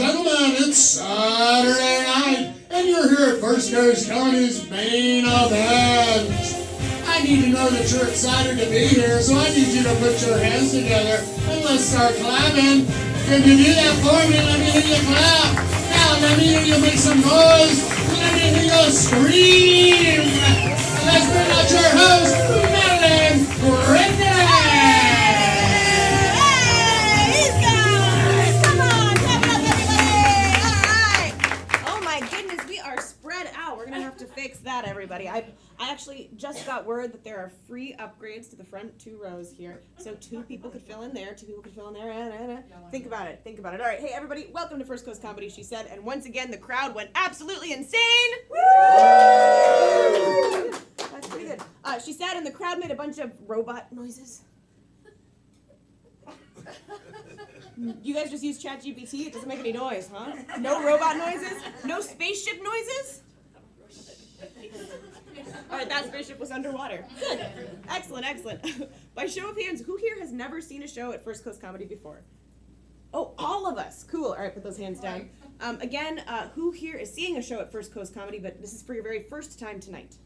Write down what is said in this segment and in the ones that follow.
gentlemen, it's Saturday night, and you're here at First Coast Comedy's main event. I need to know that you're excited to be here, so I need you to put your hands together and let's start clapping. Can you do that for me? Let me hear you clap. Now, let me hear you make some noise. Let me hear you scream. And let's bring out your host, Madeline Brendan. Fix that, everybody. I actually just got word that there are free upgrades to the front 2 rows here, so 2 people could fill in there, 2 people could fill in there. Think about it. All right, hey everybody, welcome to First Coast Comedy, she said, and once again the crowd went absolutely insane. Woo! That's pretty good. She said, and the crowd made a bunch of robot noises. You guys just use ChatGPT? It doesn't make any noise, huh? No robot noises? No spaceship noises? All right, that spaceship was underwater. Good. Excellent. By show of hands, who here has never seen a show at First Coast Comedy before? Oh, all of us. Cool. All right, put those hands down. Again, who here is seeing a show at First Coast Comedy, but this is for your very first time tonight?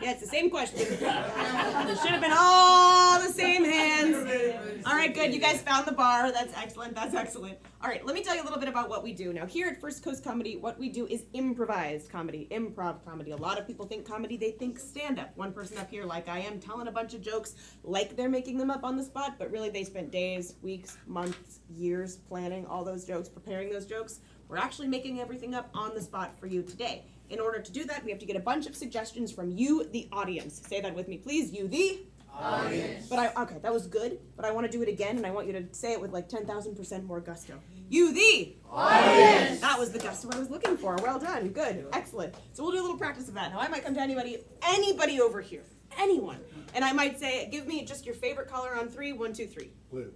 Yeah, it's the same question. It should have been all the same hands. All right, good. You guys found the bar. That's excellent. All right, let me tell you a little bit about what we do. Now, here at First Coast Comedy, what we do is improvised comedy, improv comedy. A lot of people think comedy, they think stand-up. One person up here, like I am, telling a bunch of jokes like they're making them up on the spot, but really they spent days, weeks, months, years planning all those jokes, preparing those jokes. We're actually making everything up on the spot for you today. In order to do that, we have to get a bunch of suggestions from you, the audience. Say that with me, please. You, the audience. Okay, that was good, but I want to do it again, and I want you to say it with like 10,000% more gusto. You, the audience. That was the gusto I was looking for. Well done. Good. Excellent. So we'll do a little practice of that. Now, I might come to anybody over here, anyone, and I might say, give me just your favorite color on 3. 1, 2, 3. Blue.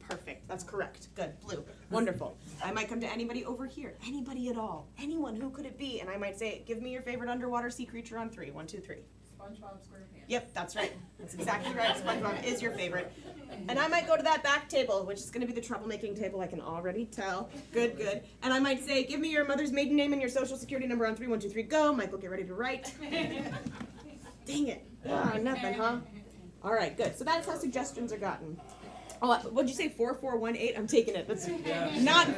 Perfect. That's correct. Good. Blue. Wonderful. I might come to anybody over here. Anybody at all. Anyone. Who could it be? And I might say, give me your favorite underwater sea creature on 3. 1, 2, 3. SpongeBob SquarePants. Yep, that's right. That's exactly right. SpongeBob is your favorite. And I might go to that back table, which is going to be the troublemaking table, I can already tell. Good. And I might say, give me your mother's maiden name and your social security number on 3. 1, 2, 3, go. Michael, get ready to write. Dang it. Nothing, huh? All right, good. So that's how suggestions are gotten. Oh, what'd you say, 4418? I'm taking it. That's not the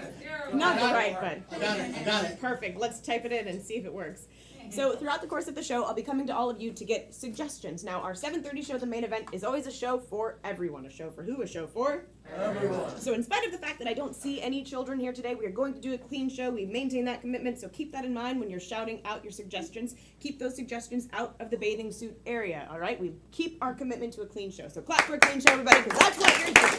right one. I got it. Perfect. Let's type it in and see if it works. So throughout the course of the show, I'll be coming to all of you to get suggestions. Now, our 7:30 show, the main event, is always a show for everyone. A show for who? A show for Everyone. So in spite of the fact that I don't see any children here today, we are going to do a clean show. We maintain that commitment, so keep that in mind when you're shouting out your suggestions. Keep those suggestions out of the bathing suit area, all right? We keep our commitment to a clean show. So clap for a clean show, everybody, because that's what you're doing.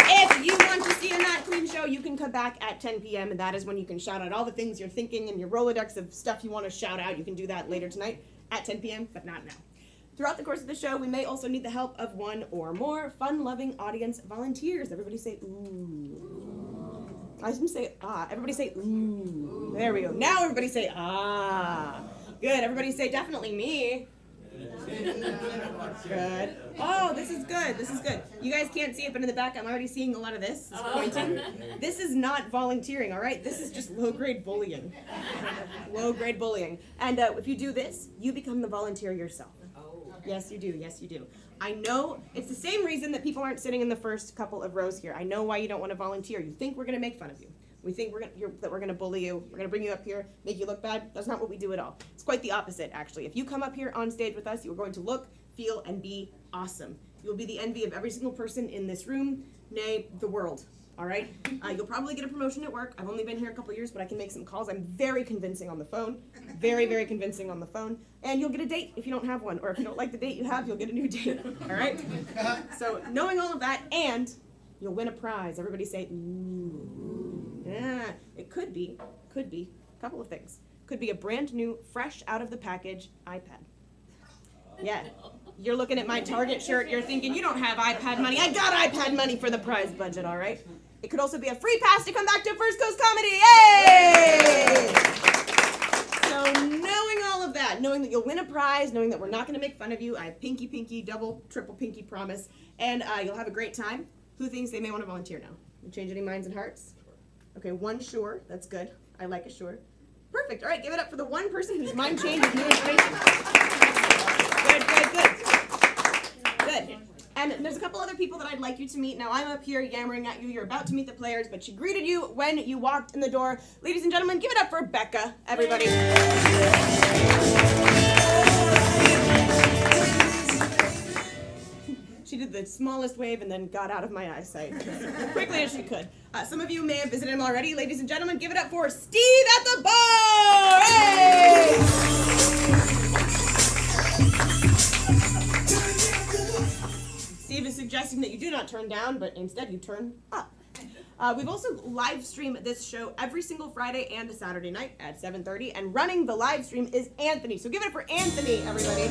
If you want to see a not clean show, you can come back at 10 p.m., and that is when you can shout out all the things you're thinking and your Rolodex of stuff you want to shout out. You can do that later tonight at 10 p.m., but not now. Throughout the course of the show, we may also need the help of one or more fun-loving audience volunteers. Everybody say, ooh. I didn't say, ah. Everybody say, ooh. There we go. Now everybody say, ah. Good. Everybody say, definitely me. Good. Oh, this is good. You guys can't see it, but in the back, I'm already seeing a lot of this. It's pointing. This is not volunteering, all right? This is just low-grade bullying. Low-grade bullying. And if you do this, you become the volunteer yourself. Yes, you do. I know it's the same reason that people aren't sitting in the first couple of rows here. I know why you don't want to volunteer. You think we're going to make fun of you. We think that we're going to bully you. We're going to bring you up here, make you look bad. That's not what we do at all. It's quite the opposite, actually. If you come up here on stage with us, you are going to look, feel, and be awesome. You will be the envy of every single person in this room, nay, the world. All right? You'll probably get a promotion at work. I've only been here a couple years, but I can make some calls. I'm very convincing on the phone. Very, very convincing on the phone. And you'll get a date if you don't have one. Or if you don't like the date you have, you'll get a new date. All right? So knowing all of that, and you'll win a prize. Everybody say, ooh. Yeah. It could be a couple of things. Could be a brand new, fresh out of the package iPad. Yeah. You're looking at my Target shirt. You're thinking, you don't have iPad money. I got iPad money for the prize budget, all right? It could also be a free pass to come back to First Coast Comedy. Yay! So knowing all of that, knowing that you'll win a prize, knowing that we're not going to make fun of you, I pinky, double, triple pinky promise, and you'll have a great time. Who thinks they may want to volunteer now? You change any minds and hearts? Okay, one sure. That's good. I like a sure. Perfect. All right, give it up for the one person whose mind changes new information. Good, good, good. Good. And there's a couple other people that I'd like you to meet. Now, I'm up here yammering at you. You're about to meet the players, but she greeted you when you walked in the door. Ladies and gentlemen, give it up for Becca, everybody. She did the smallest wave and then got out of my eyesight as quickly as she could. Some of you may have visited him already. Ladies and gentlemen, give it up for Steve at the bar! Hey! Steve is suggesting that you do not turn down, but instead you turn up. We've also live streamed this show every single Friday and Saturday night at 7:30, and running the live stream is Anthony. So give it up for Anthony, everybody.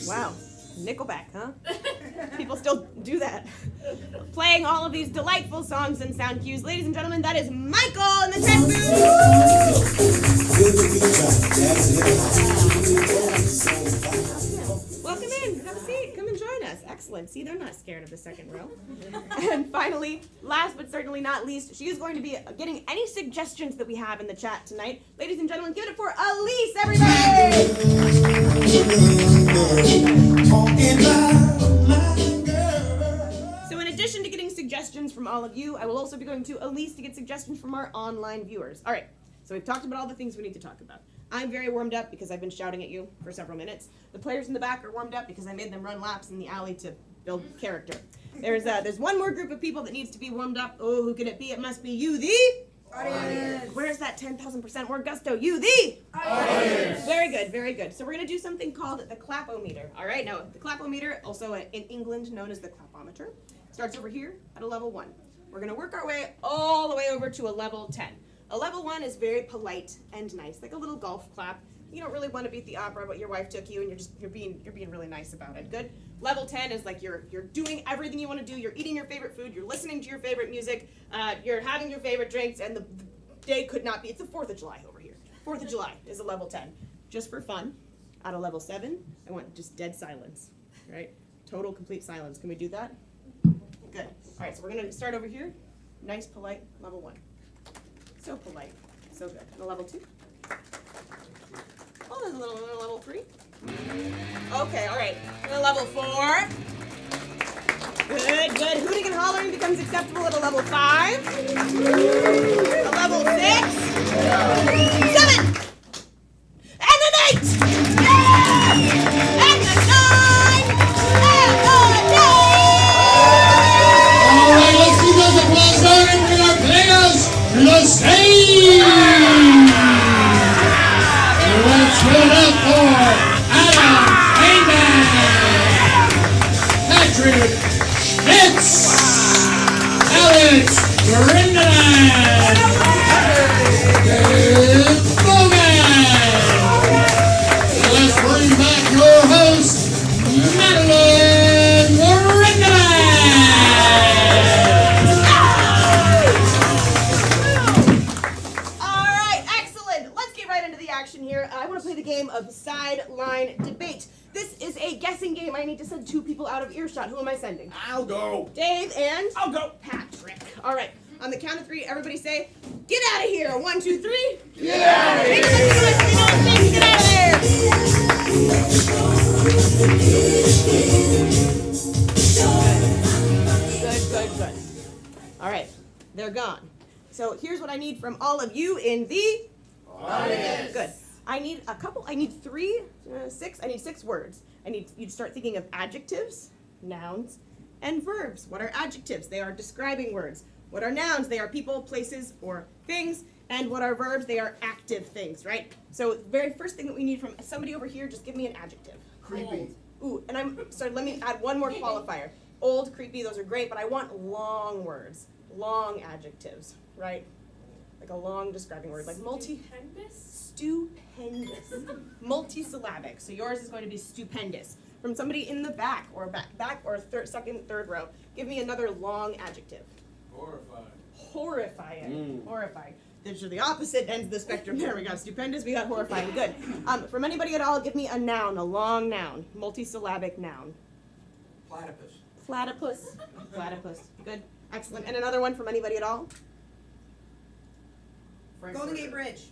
Wow, Nickelback, huh? People still do that. Playing all of these delightful songs and sound cues. Ladies and gentlemen, that is Michael in the tech booth. Welcome in, have a seat, come and join us. Excellent, see, they're not scared of the second row. And finally, last but certainly not least, she is going to be getting any suggestions that we have in the chat tonight. Ladies and gentlemen, give it for Elise, everybody! So in addition to getting suggestions from all of you, I will also be going to Elise to get suggestions from our online viewers. All right, so we've talked about all the things we need to talk about. I'm very warmed up because I've been shouting at you for several minutes. The players in the back are warmed up because I made them run laps in the alley to build character. There's one more group of people that needs to be warmed up. Oh, who can it be? It must be you, the audience. Where's that 10,000% more gusto? You, the audience. Very good, very good. So we're going to do something called the clapometer. All right, now the clapometer, also in England known as the clapometer, starts over here at a level 1. We're going to work our way all the way over to a level 10. A level 1 is very polite and nice, like a little golf clap. You don't really want to be at the opera, but your wife took you, and you're being really nice about it. Good. Level 10 is like you're doing everything you want to do. You're eating your favorite food. You're listening to your favorite music. You're having your favorite drinks, and the day could not be. It's the 4th of July over here. 4th of July is a level 10. Just for fun, at a level 7, I want just dead silence. Right? Total, complete silence. Can we do that? Good. All right. So we're gonna start over here. Nice, polite. Level 1. So polite, so good. And a level 2. Oh, there's a little level 3. Okay, all right. And a level 4. Good, good. Hooting and hollering becomes acceptable at a level 5. A level 6. 7. And an 8. And a 9. And a 10. All right, let's keep those applause going for our players to the stage. And let's give it up for Adam Heyman, Patrick Schmitz, Alex Grindeland, Dave Bowman. And let's bring back your host, Madeline Grindeland. Here, I want to play the game of sideline debate. This is a guessing game. I need to send 2 people out of earshot. Who am I sending? I'll go. Dave and I'll go. Patrick. All right. On the count of 3, everybody say, "Get out of here!" 1, 2, 3. Get out of here. Get out of there. Good. All right. They're gone. So here's what I need from all of you in the audience. Good. I need 6 words. I need you to start thinking of adjectives, nouns, and verbs. What are adjectives? They are describing words. What are nouns? They are people, places, or things. And what are verbs? They are active things, right? So the very first thing that we need from somebody over here, just give me an adjective. Creepy. Ooh, and let me add one more qualifier. Old, creepy, those are great, but I want long words, long adjectives, right? Like a long describing word, like stupendous, multisyllabic. So yours is going to be stupendous. From somebody in the back or second, third row, give me another long adjective. Horrifying. horrifying. Horrifying. These are the opposite ends of the spectrum there. We got stupendous, we got horrifying. Good. From anybody at all, give me a noun, a long noun, multisyllabic noun. Platypus. Platypus. Platypus. Good. Excellent. And another one from anybody at all? Golden Gate Bridge.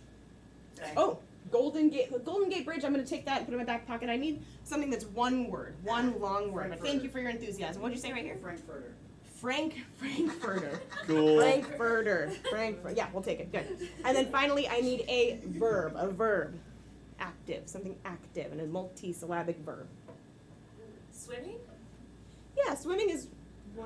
Oh, Golden Gate Bridge. I'm going to take that and put it in my back pocket. I need something that's one word, one long word. But thank you for your enthusiasm. What did you say right here? Frankfurter. Frankfurter. Cool. Frankfurter. Yeah, we'll take it. Good. And then finally, I need a verb. Active. Something active and a multisyllabic verb. Swimming? Yeah, swimming is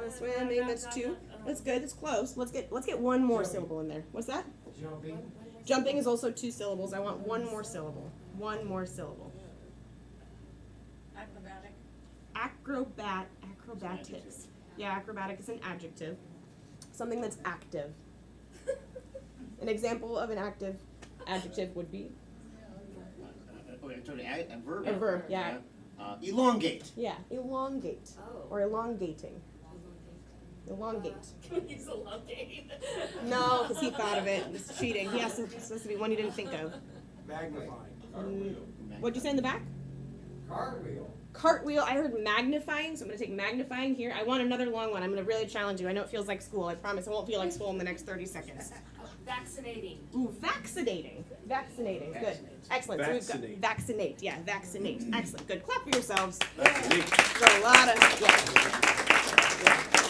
swimming. That's two. That's good. That's close. Let's get one more syllable in there. What's that? Jumping. Jumping is also 2 syllables. I want one more syllable. One more syllable. Acrobatic. Acrobatics. Yeah, acrobatic is an adjective. Something that's active. An example of an active adjective would be? A verb. A verb, yeah. Elongate. Yeah, elongate. Oh. Or elongating. Elongate. He's elongating. No, because he thought of it. It's cheating. He has to, it's supposed to be one you didn't think of. Magnifying. What'd you say in the back? Cartwheel. Cartwheel. I heard magnifying, so I'm going to take magnifying here. I want another long one. I'm going to really challenge you. I know it feels like school. I promise it won't feel like school in the next 30 seconds. Vaccinating. Ooh, vaccinating. Vaccinating. Good. Excellent. So we've got vaccinate. Yeah, vaccinate. Excellent. Good. Clap for yourselves. There's a lot of,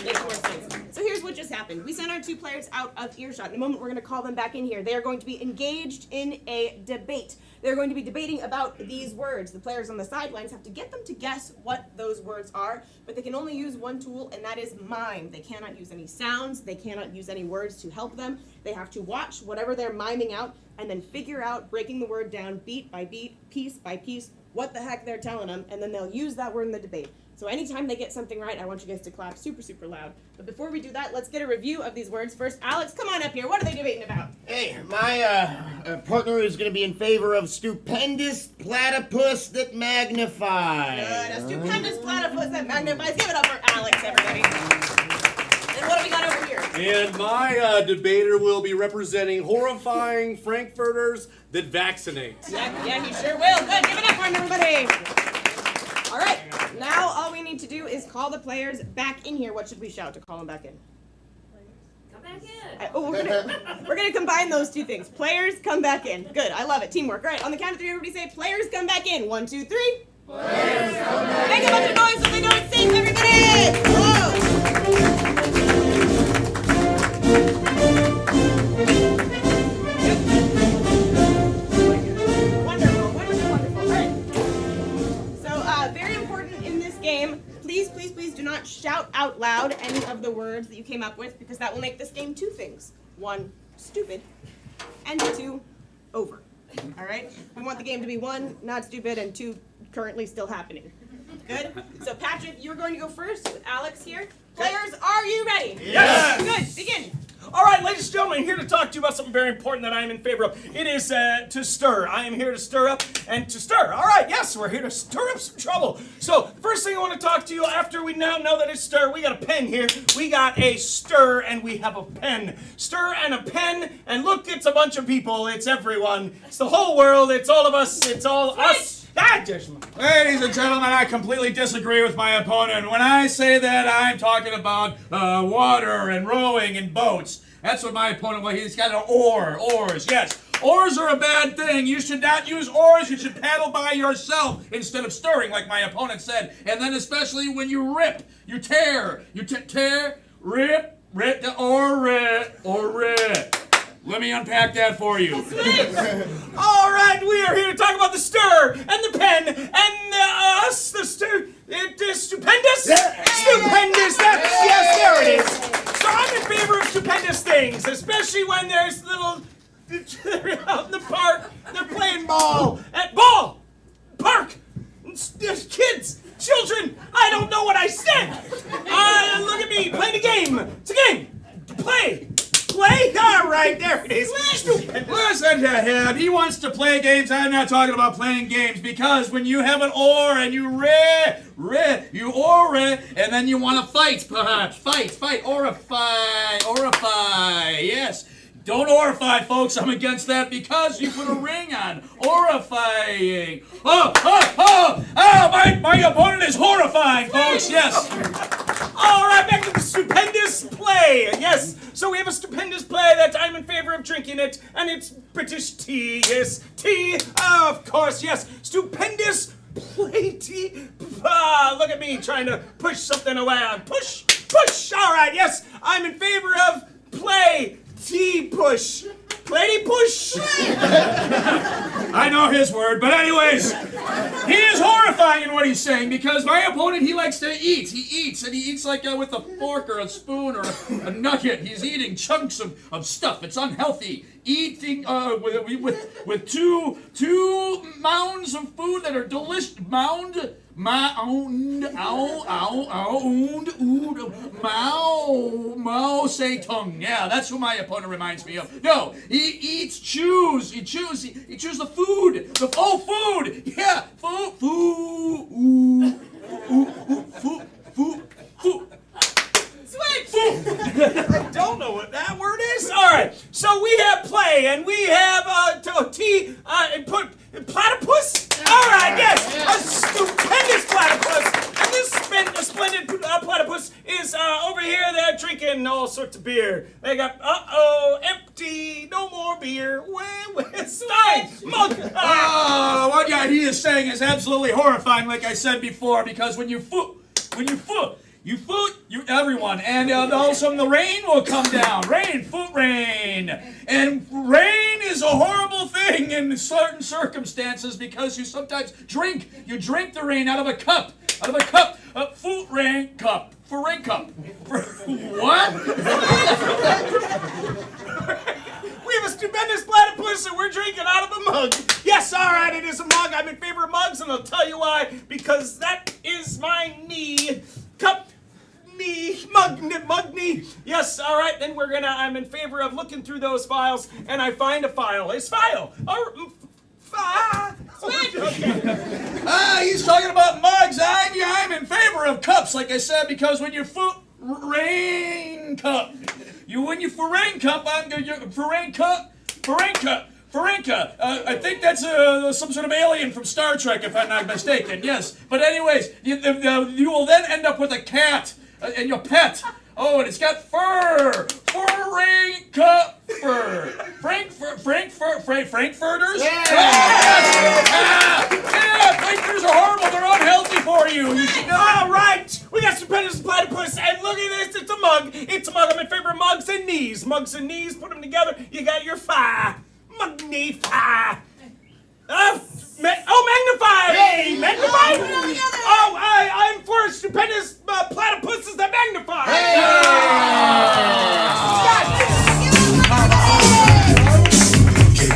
makes more sense. So here's what just happened. We sent our 2 players out of earshot. In a moment, we're going to call them back in here. They are going to be engaged in a debate. They're going to be debating about these words. The players on the sidelines have to get them to guess what those words are, but they can only use one tool, and that is mime. They cannot use any sounds. They cannot use any words to help them. They have to watch whatever they're miming out and then figure out, breaking the word down beat by beat, piece by piece, what the heck they're telling them, and then they'll use that word in the debate. So anytime they get something right, I want you guys to clap super, super loud. But before we do that, let's get a review of these words. First, Alex, come on up here. What are they debating about? Hey, my partner is going to be in favor of stupendous platypus that magnifies. Good. A stupendous platypus that magnifies. Give it up for Alex, everybody. And what do we got over here? And my debater will be representing horrifying Frankfurters that vaccinate. Yeah, he sure will. Good. Give it up for him, everybody. All right. Now all we need to do is call the players back in here. What should we shout to call them back in? Come back in. We're gonna combine those 2 things. Players, come back in. Good. I love it. Teamwork. All right. On the count of 3, everybody say, players, come back in. 1, 2, 3. Players, come back in. Make a bunch of noise so they know it's safe, everybody. Whoa. Wonderful. All right. So, very important in this game, please do not shout out loud any of the words that you came up with, because that will make this game 2 things. 1, stupid, and 2, over. All right? We want the game to be 1, not stupid, and 2, currently still happening. Good? So, Patrick, you're going to go first with Alex here. Players, are you ready? Yes! Good. Begin. All right, ladies and gentlemen, I'm here to talk to you about something very important that I am in favor of. It is to stir. I am here to stir up and to stir. All right, yes, we're here to stir up some trouble. So, the first thing I want to talk to you after we now know that it's stir, we got a pen here. We got a stir and we have a pen. Stir and a pen, and look, it's a bunch of people. It's everyone. It's the whole world. It's all of us. It's all us. Ladies and gentlemen, I completely disagree with my opponent. When I say that, I'm talking about water and rowing and boats. That's what my opponent was. He's got an oars, yes. Oars are a bad thing. You should not use oars. You should paddle by yourself instead of stirring, like my opponent said. And then especially when you rip, you tear. You tear, rip, or rip. Let me unpack that for you. All right, we are here to talk about the stir and the pen and us, the stir. It is stupendous. Stupendous. Yes, there it is. So I'm in favor of stupendous things, especially when there's little. They're out in the park. They're playing ball at park. There's kids, children. I don't know what I said. Look at me playing a game. It's a game. Play. play? All right, there it is. Stupendous. Listen to him. He wants to play games. I'm not talking about playing games because when you have an or and you you or and then you want to fight, perhaps. Fight, orify. Yes. Don't orify, folks. I'm against that because you put a ring on. Orifying. My opponent is horrifying, folks. Yes. All right, back to the stupendous play. Yes, so we have a stupendous play that I'm in favor of drinking it, and it's British tea. Yes, tea, of course, yes. Stupendous play tea. Look at me trying to push something around. Push. All right, yes, I'm in favor of play tea push. Play push. I know his word, but anyways, he is horrifying in what he's saying because my opponent, he likes to eat. He eats like with a fork or a spoon or a nugget. He's eating chunks of stuff. It's unhealthy. Eating with two mounds of food that are delicious. Mao say tongue. Yeah, that's who my opponent reminds me of. No, he chews the food. Food. Yeah, food. Switch! I don't know what that word is. All right, so we have play, and we have tea, and put platypus. All right, yes, a stupendous platypus. And this splendid platypus is over here. They're drinking all sorts of beer. They got, empty, no more beer. Where's Stein? Mug. What he is saying is absolutely horrifying, like I said before, because when you foot, everyone, and also the rain will come down. Foot rain. And rain is a horrible thing in certain circumstances because you sometimes drink the rain out of a cup. Foot rain cup. For rain cup. What? We have a stupendous platypus and we're drinking out of a mug. Yes, all right, it is a mug. I'm in favor of mugs, and I'll tell you why. Because that is my knee. Cup. Mug knee. Yes, all right, then I'm in favor of looking through those files, and I find a file. It's file. Switch. Okay. He's talking about mugs. I'm in favor of cups, like I said, because when you rain cup, when you rain cup, I'm going for rain cup. Farinka. I think that's some sort of alien from Star Trek, if I'm not mistaken. Yes, but anyways, you will then end up with a cat and your pet. Oh, and it's got fur. Farinka fur. Frankfurters? Yeah. Frankfurters are horrible. They're unhealthy for you. You should know. All right, we got stupendous platypus, and look at this. It's a mug. I'm in favor of mugs and knees. Mugs and knees. Put them together. You got your magnify. Magnify! Hey! Magnify! I'm for stupendous platypuses that magnify! Hey! Can't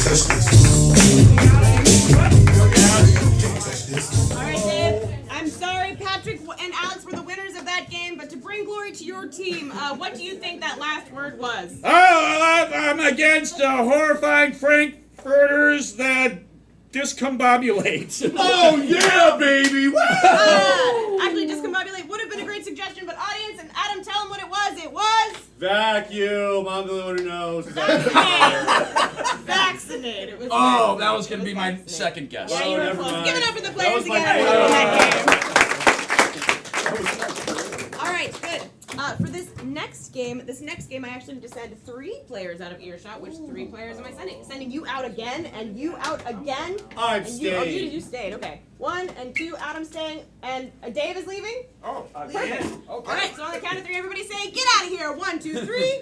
touch this. All right, Dave. I'm sorry, Patrick and Alex were the winners of that game, but to bring glory to your team, what do you think that last word was? I'm against horrifying frankfurters that discombobulate. Oh yeah, baby! Woo! Actually, discombobulate would have been a great suggestion, but audience and Adam, tell them what it was. It was Vacuum. I'm the one who knows. vaccinate. It was That was going to be my vaccinate. second guess. Yeah, you were never close. mind. Give it up for the players was my again. favorite. All right, good. For this next game, I actually need to send 3 players out of earshot. Which 3 players am I sending? Sending you out again, and you out again. I'm and staying. You stayed. Okay. 1 and 2. Adam's staying, and Dave is leaving. Oh, Perfect. yeah. All right. So on the count of 3, everybody say, "Get out of here!" 1, 2, 3.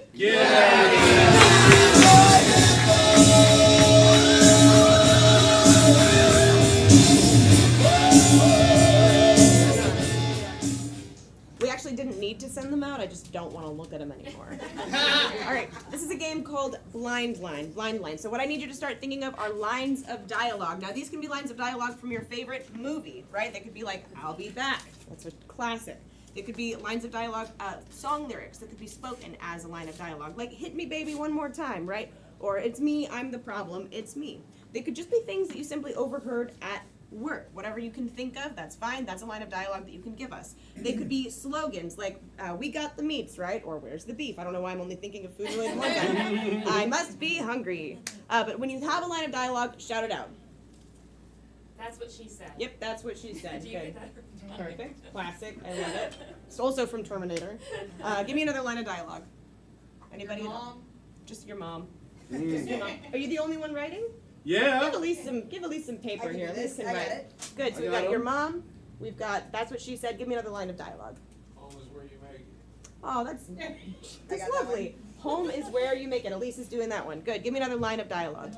We actually didn't need to send them out. I just don't want to look at them anymore. All right, this is a game called Blind Line. So what I need you to start thinking of are lines of dialogue. Now these can be lines of dialogue from your favorite movie, right? They could be like, "I'll be back." That's a classic. They could be lines of dialogue, song lyrics that could be spoken as a line of dialogue, like "Hit me, baby, one more time," right? Or "It's me, I'm the problem, it's me." They could just be things that you simply overheard at work. Whatever you can think of, that's fine. That's a line of dialogue that you can give us. They could be slogans like, "We got the meats," right? Or "Where's the beef?" I don't know why I'm only thinking of food related ones. I must be hungry. But when you have a line of dialogue, shout it out. That's what she said. Yep, that's what she said. Do you Good. get that? Perfect. Classic. I love it. It's also from Terminator. Give me another line of dialogue. Anybody? Your mom. Just your mom. Just your mom. Are you the only one writing? Yeah. Give Elise some paper I can here. do Elise this. can I got write. it. Good. So I we've got got your 'em. mom. We've got that's what she said. Give me another line of dialogue. Home is where you make it. Oh, that's got that lovely. Home is where you make it. Elise is doing that one. Good. Give me another line of dialogue.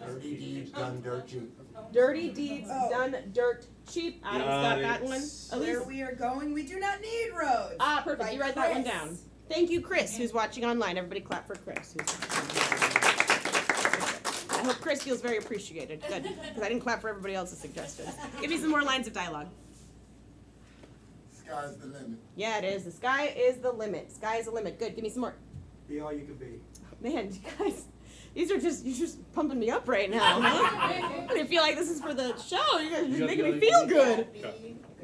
Dirty deeds done dirt cheap. Dirty deeds done dirt cheap. Adam's got Got that it. one. Where Elise. we are going, we do not need roads. Ah, perfect. By You write that one Chris. down. Thank you, Chris, who's watching online. Everybody clap for Chris. I hope Chris feels very appreciated. Good. Because I didn't clap for everybody else's suggestions. Give me some more lines of dialogue. Sky's the limit. Yeah, it is. The sky is the limit. Sky is the limit. Good. Give me some more. Be all you can be. Man, you guys, you're just pumping me up right now. Huh? I feel like this is for the show. You guys are just making me feel good.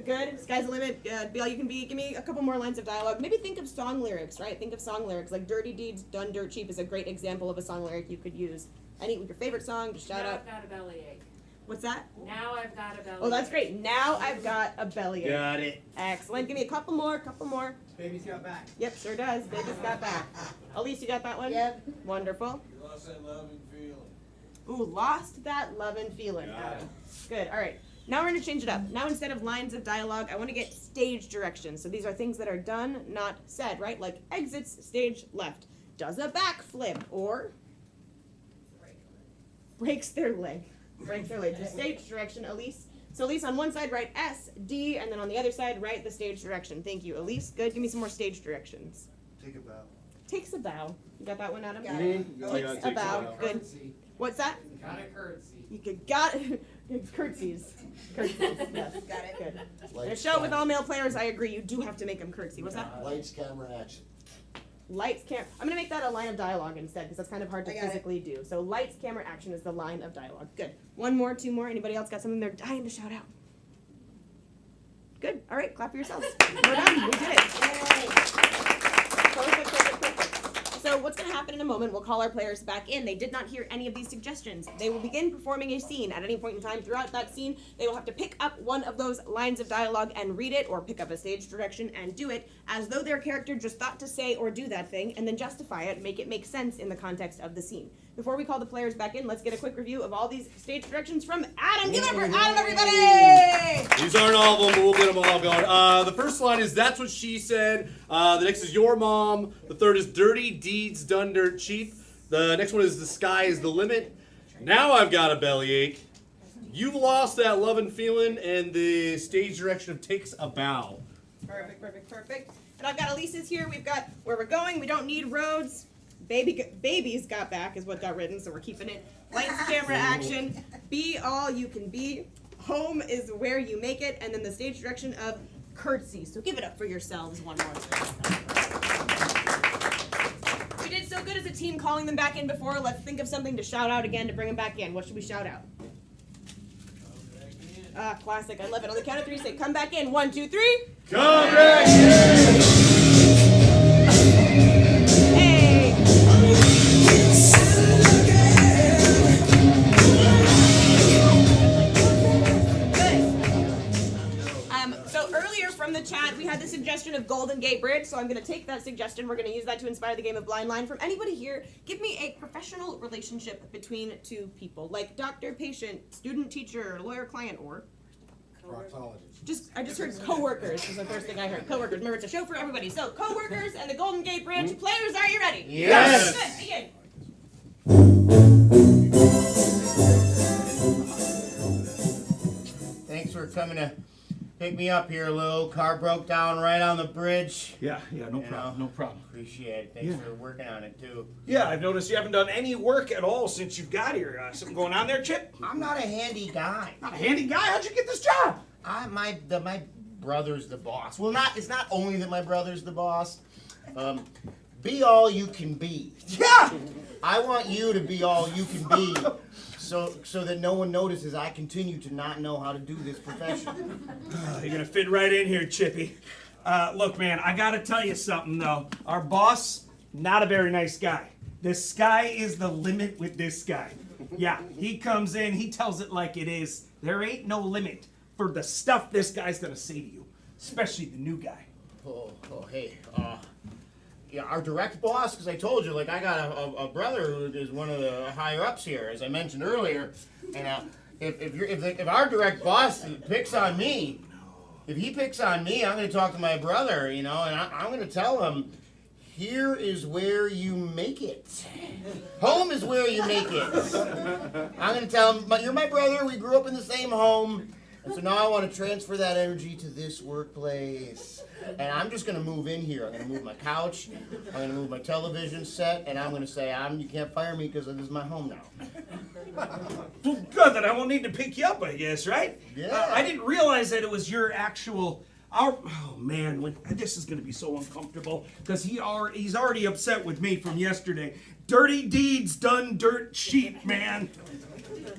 Good. Sky's the limit. Be all you can be. Give me a couple more lines of dialogue. Maybe think of song lyrics, right? Think of song lyrics. Like "Dirty Deeds Done Dirt Cheap" is a great example of a song lyric you could use. Any your favorite song, just shout Now out. I've got a bellyache. What's that? Now I've got a bellyache. Oh, that's great. Now I've got a bellyache. Got it. Excellent. Give me a couple more. Baby's got back. Yep, sure does. Baby's got back. Elise, you got that one? Yep. Wonderful. You lost that love and feeling. Ooh, lost that love and feeling. Adam. Good. All right. Now we're going to change it up. Now instead of lines of dialogue, I want to get stage directions. So these are things that are done, not said, right? Like exits stage left, does a backflip, or breaks their leg. Breaks their leg. The stage direction, Elise. So Elise, on one side, write S, D, and then on the other side, write the stage direction. Thank you. Elise, good. Give me some more stage directions. Take a bow. Takes a bow. You got that one, Adam? Got it. Oh, yeah, Takes it a takes a bow. bow. Good. What's that? Kind of curtsy. You could got curtsies. Curtsies. Yes. Got it. Good. In a Lights, show with camera- all male players, I agree. You do have to make them curtsy. What's that? Lights, camera, action. Lights, camera. I'm gonna make that a line of dialogue instead because that's kind of hard to I got it. physically do. So lights, camera, action is the line of dialogue. Good. One more, two more. Anybody else got something they're dying to shout out? Good. All right. Clap for yourselves. We're done. We did it. Perfect. So what's going to happen in a moment, we'll call our players back in. They did not hear any of these suggestions. They will begin performing a scene. At any point in time throughout that scene, they will have to pick up one of those lines of dialogue and read it, or pick up a stage direction and do it as though their character just thought to say or do that thing, and then justify it, make it make sense in the context of the scene. Before we call the players back in, let's get a quick review of all these stage directions from Adam. Give it up for Adam, everybody! These aren't all of them, but we'll get them all going. The first line is "That's what she said." The next is "Your mom." The third is "Dirty deeds done dirt cheap." The next one is "The sky is the limit." "Now I've got a bellyache." "You've lost that love and feeling." And the stage direction of "Takes a bow." Perfect. And I've got Elise's here. We've got "Where we're going, we don't need roads." Baby's got back is what got written, so we're keeping it. Lights, camera, action. Be all you can be. Home is where you make it. And then the stage direction of curtsy. So give it up for yourselves one more time. We did so good as a team calling them back in before. Let's think of something to shout out again to bring them back in. What should we shout out? Ah, classic. I love it. On the count of three, say come back in. 1, 2, 3. Come back in! Hey! So earlier from the chat, we had the suggestion of Golden Gate Bridge, so I'm going to take that suggestion. We're going to use that to inspire the game of Blind Line. From anybody here, give me a professional relationship between two people, like doctor, patient, student, teacher, lawyer, client, or Proctologist. I just heard coworkers was the first thing I heard. Coworkers. Remember, it's a show for everybody. So coworkers and the Golden Gate Bridge. Players, are you ready? Yes. Good. Begin. Thanks for coming to pick me up here, Lou. Car broke down right on the bridge. Yeah, no problem, no problem. Appreciate it. Thanks for working on it, too. Yeah, I've noticed you haven't done any work at all since you've got here. Something going on there, Chip? I'm not a handy guy. Not a handy guy. How'd you get this job? My brother's the boss. Well, it's not only that my brother's the boss. Be all you can be. Yeah! I want you to be all you can be, so that no one notices I continue to not know how to do this profession. You're gonna fit right in here, Chippy. Look, man, I gotta tell you something, though. Our boss, not a very nice guy. The sky is the limit with this guy. Yeah, he comes in, he tells it like it is. There ain't no limit for the stuff this guy's gonna say to you, especially the new guy. Hey, yeah, our direct boss, because I told you, like, I got a brother who is one of the higher ups here, as I mentioned earlier, and if our direct boss picks on me, if he picks on me, I'm going to talk to my brother, you know, and I'm going to tell him, here is where you make it. Home is where you make it. I'm going to tell him, you're my brother, we grew up in the same home, and so now I want to transfer that energy to this workplace. And I'm just going to move in here. I'm going to move my couch, I'm going to move my television set, and I'm going to say, you can't fire me because this is my home now. Good, then I won't need to pick you up, I guess, right? Yeah. I didn't realize that it was your actual... oh, man, this is going to be so uncomfortable, because he's already upset with me from yesterday. Dirty deeds done dirt cheap, man.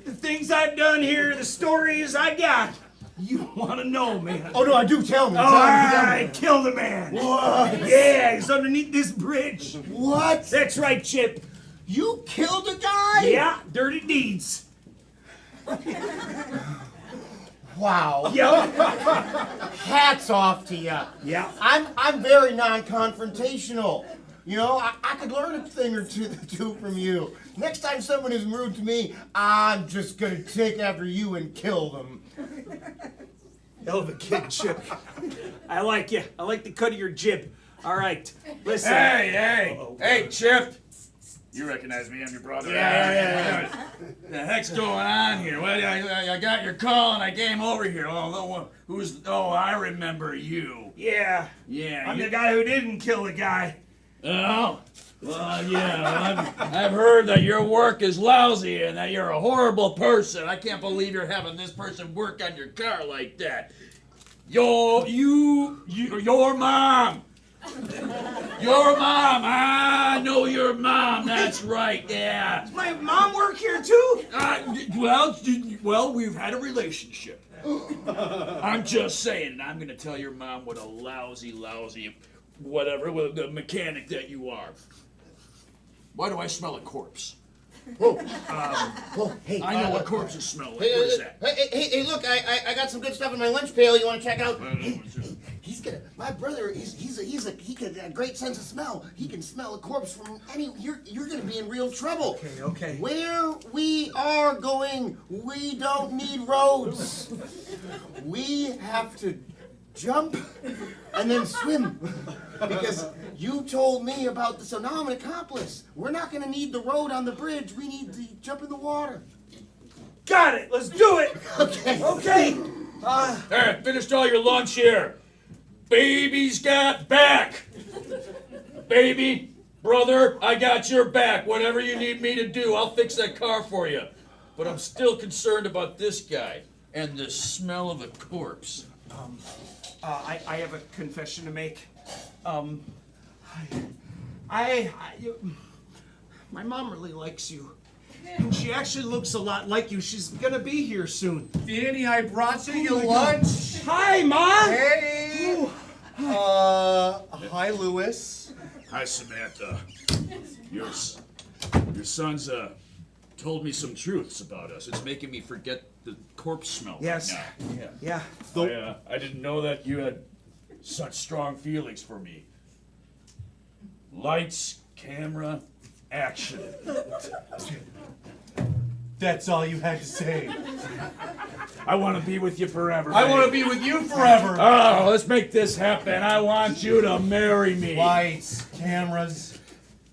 The things I've done here, the stories I got. You want to know, man. Oh, no, I do. Tell me. All right, kill the man. What? Yeah, he's underneath this bridge. What? That's right, Chip. You killed a guy? Yeah, dirty deeds. Wow. Yep. Hats off to you. Yeah. I'm very non-confrontational. You know, I could learn a thing or two from you. Next time someone is rude to me, I'm just gonna take after you and kill them. Hell of a kid, Chip. I like you. I like the cut of your jib. All right, listen. Hey, Chip. You recognize me? I'm your brother. Yeah. What the heck's going on here? Well, I got your call and I came over here. Oh, I remember you. Yeah. Yeah. I'm the guy who didn't kill the guy. Oh, well, yeah. I've heard that your work is lousy and that you're a horrible person. I can't believe you're having this person work on your car like that. Your mom. Your mom. I know your mom. That's right. Yeah. Does my mom work here too? Well, we've had a relationship. I'm just saying, and I'm gonna tell your mom what a lousy, whatever, the mechanic that you are. Why do I smell a corpse? Hey, I know what corpses smell like. What is that? Hey, look, I got some good stuff in my lunch pail. You want to check out? My brother, he got a great sense of smell. He can smell a corpse from any. You're gonna be in real trouble. Okay. Where we are going, we don't need roads. We have to jump and then swim. Because you told me about this, so now I'm an accomplice. We're not gonna need the road on the bridge. We need to jump in the water. Got it. Let's do it. Okay. There, finished all your lunch here. Baby's got back. Baby, brother, I got your back. Whatever you need me to do, I'll fix that car for you. But I'm still concerned about this guy and the smell of a corpse. I have a confession to make. My mom really likes you. And she actually looks a lot like you. She's gonna be here soon. Danny, I brought you your lunch. Hi, Mom! Hey! Hi, Lewis. Hi, Samantha. Your son's told me some truths about us. It's making me forget the corpse smell. Yes. Right now. Yeah. I didn't know that you had such strong feelings for me. Lights, camera, action. That's all you had to say. I want to be with you forever. I want to be with you forever. Oh, let's make this happen. I want you to marry me. Lights, cameras.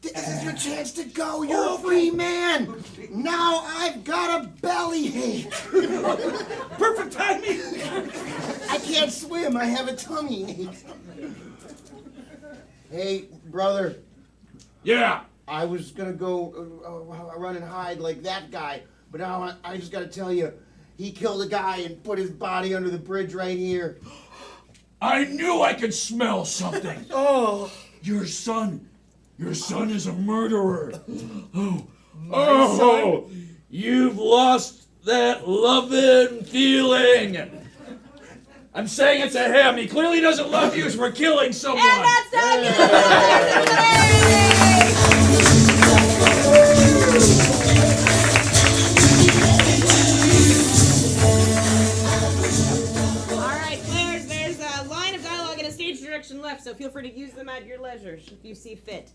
This is your chance to go. You're a free man. Now I've got a bellyache. Perfect timing! I can't swim. I have a tummy ache. Hey, brother. Yeah. I was gonna go run and hide like that guy, but now I just gotta tell you, he killed a guy and put his body under the bridge right here. I knew I could smell something. Oh. Your son is a murderer. son? You've lost that loving feeling. I'm saying it's a him. He clearly doesn't love you for killing someone. And that's done. Give it up for All right, there's a line of dialogue and a stage direction left, so feel free to use them at your leisure if you see fit.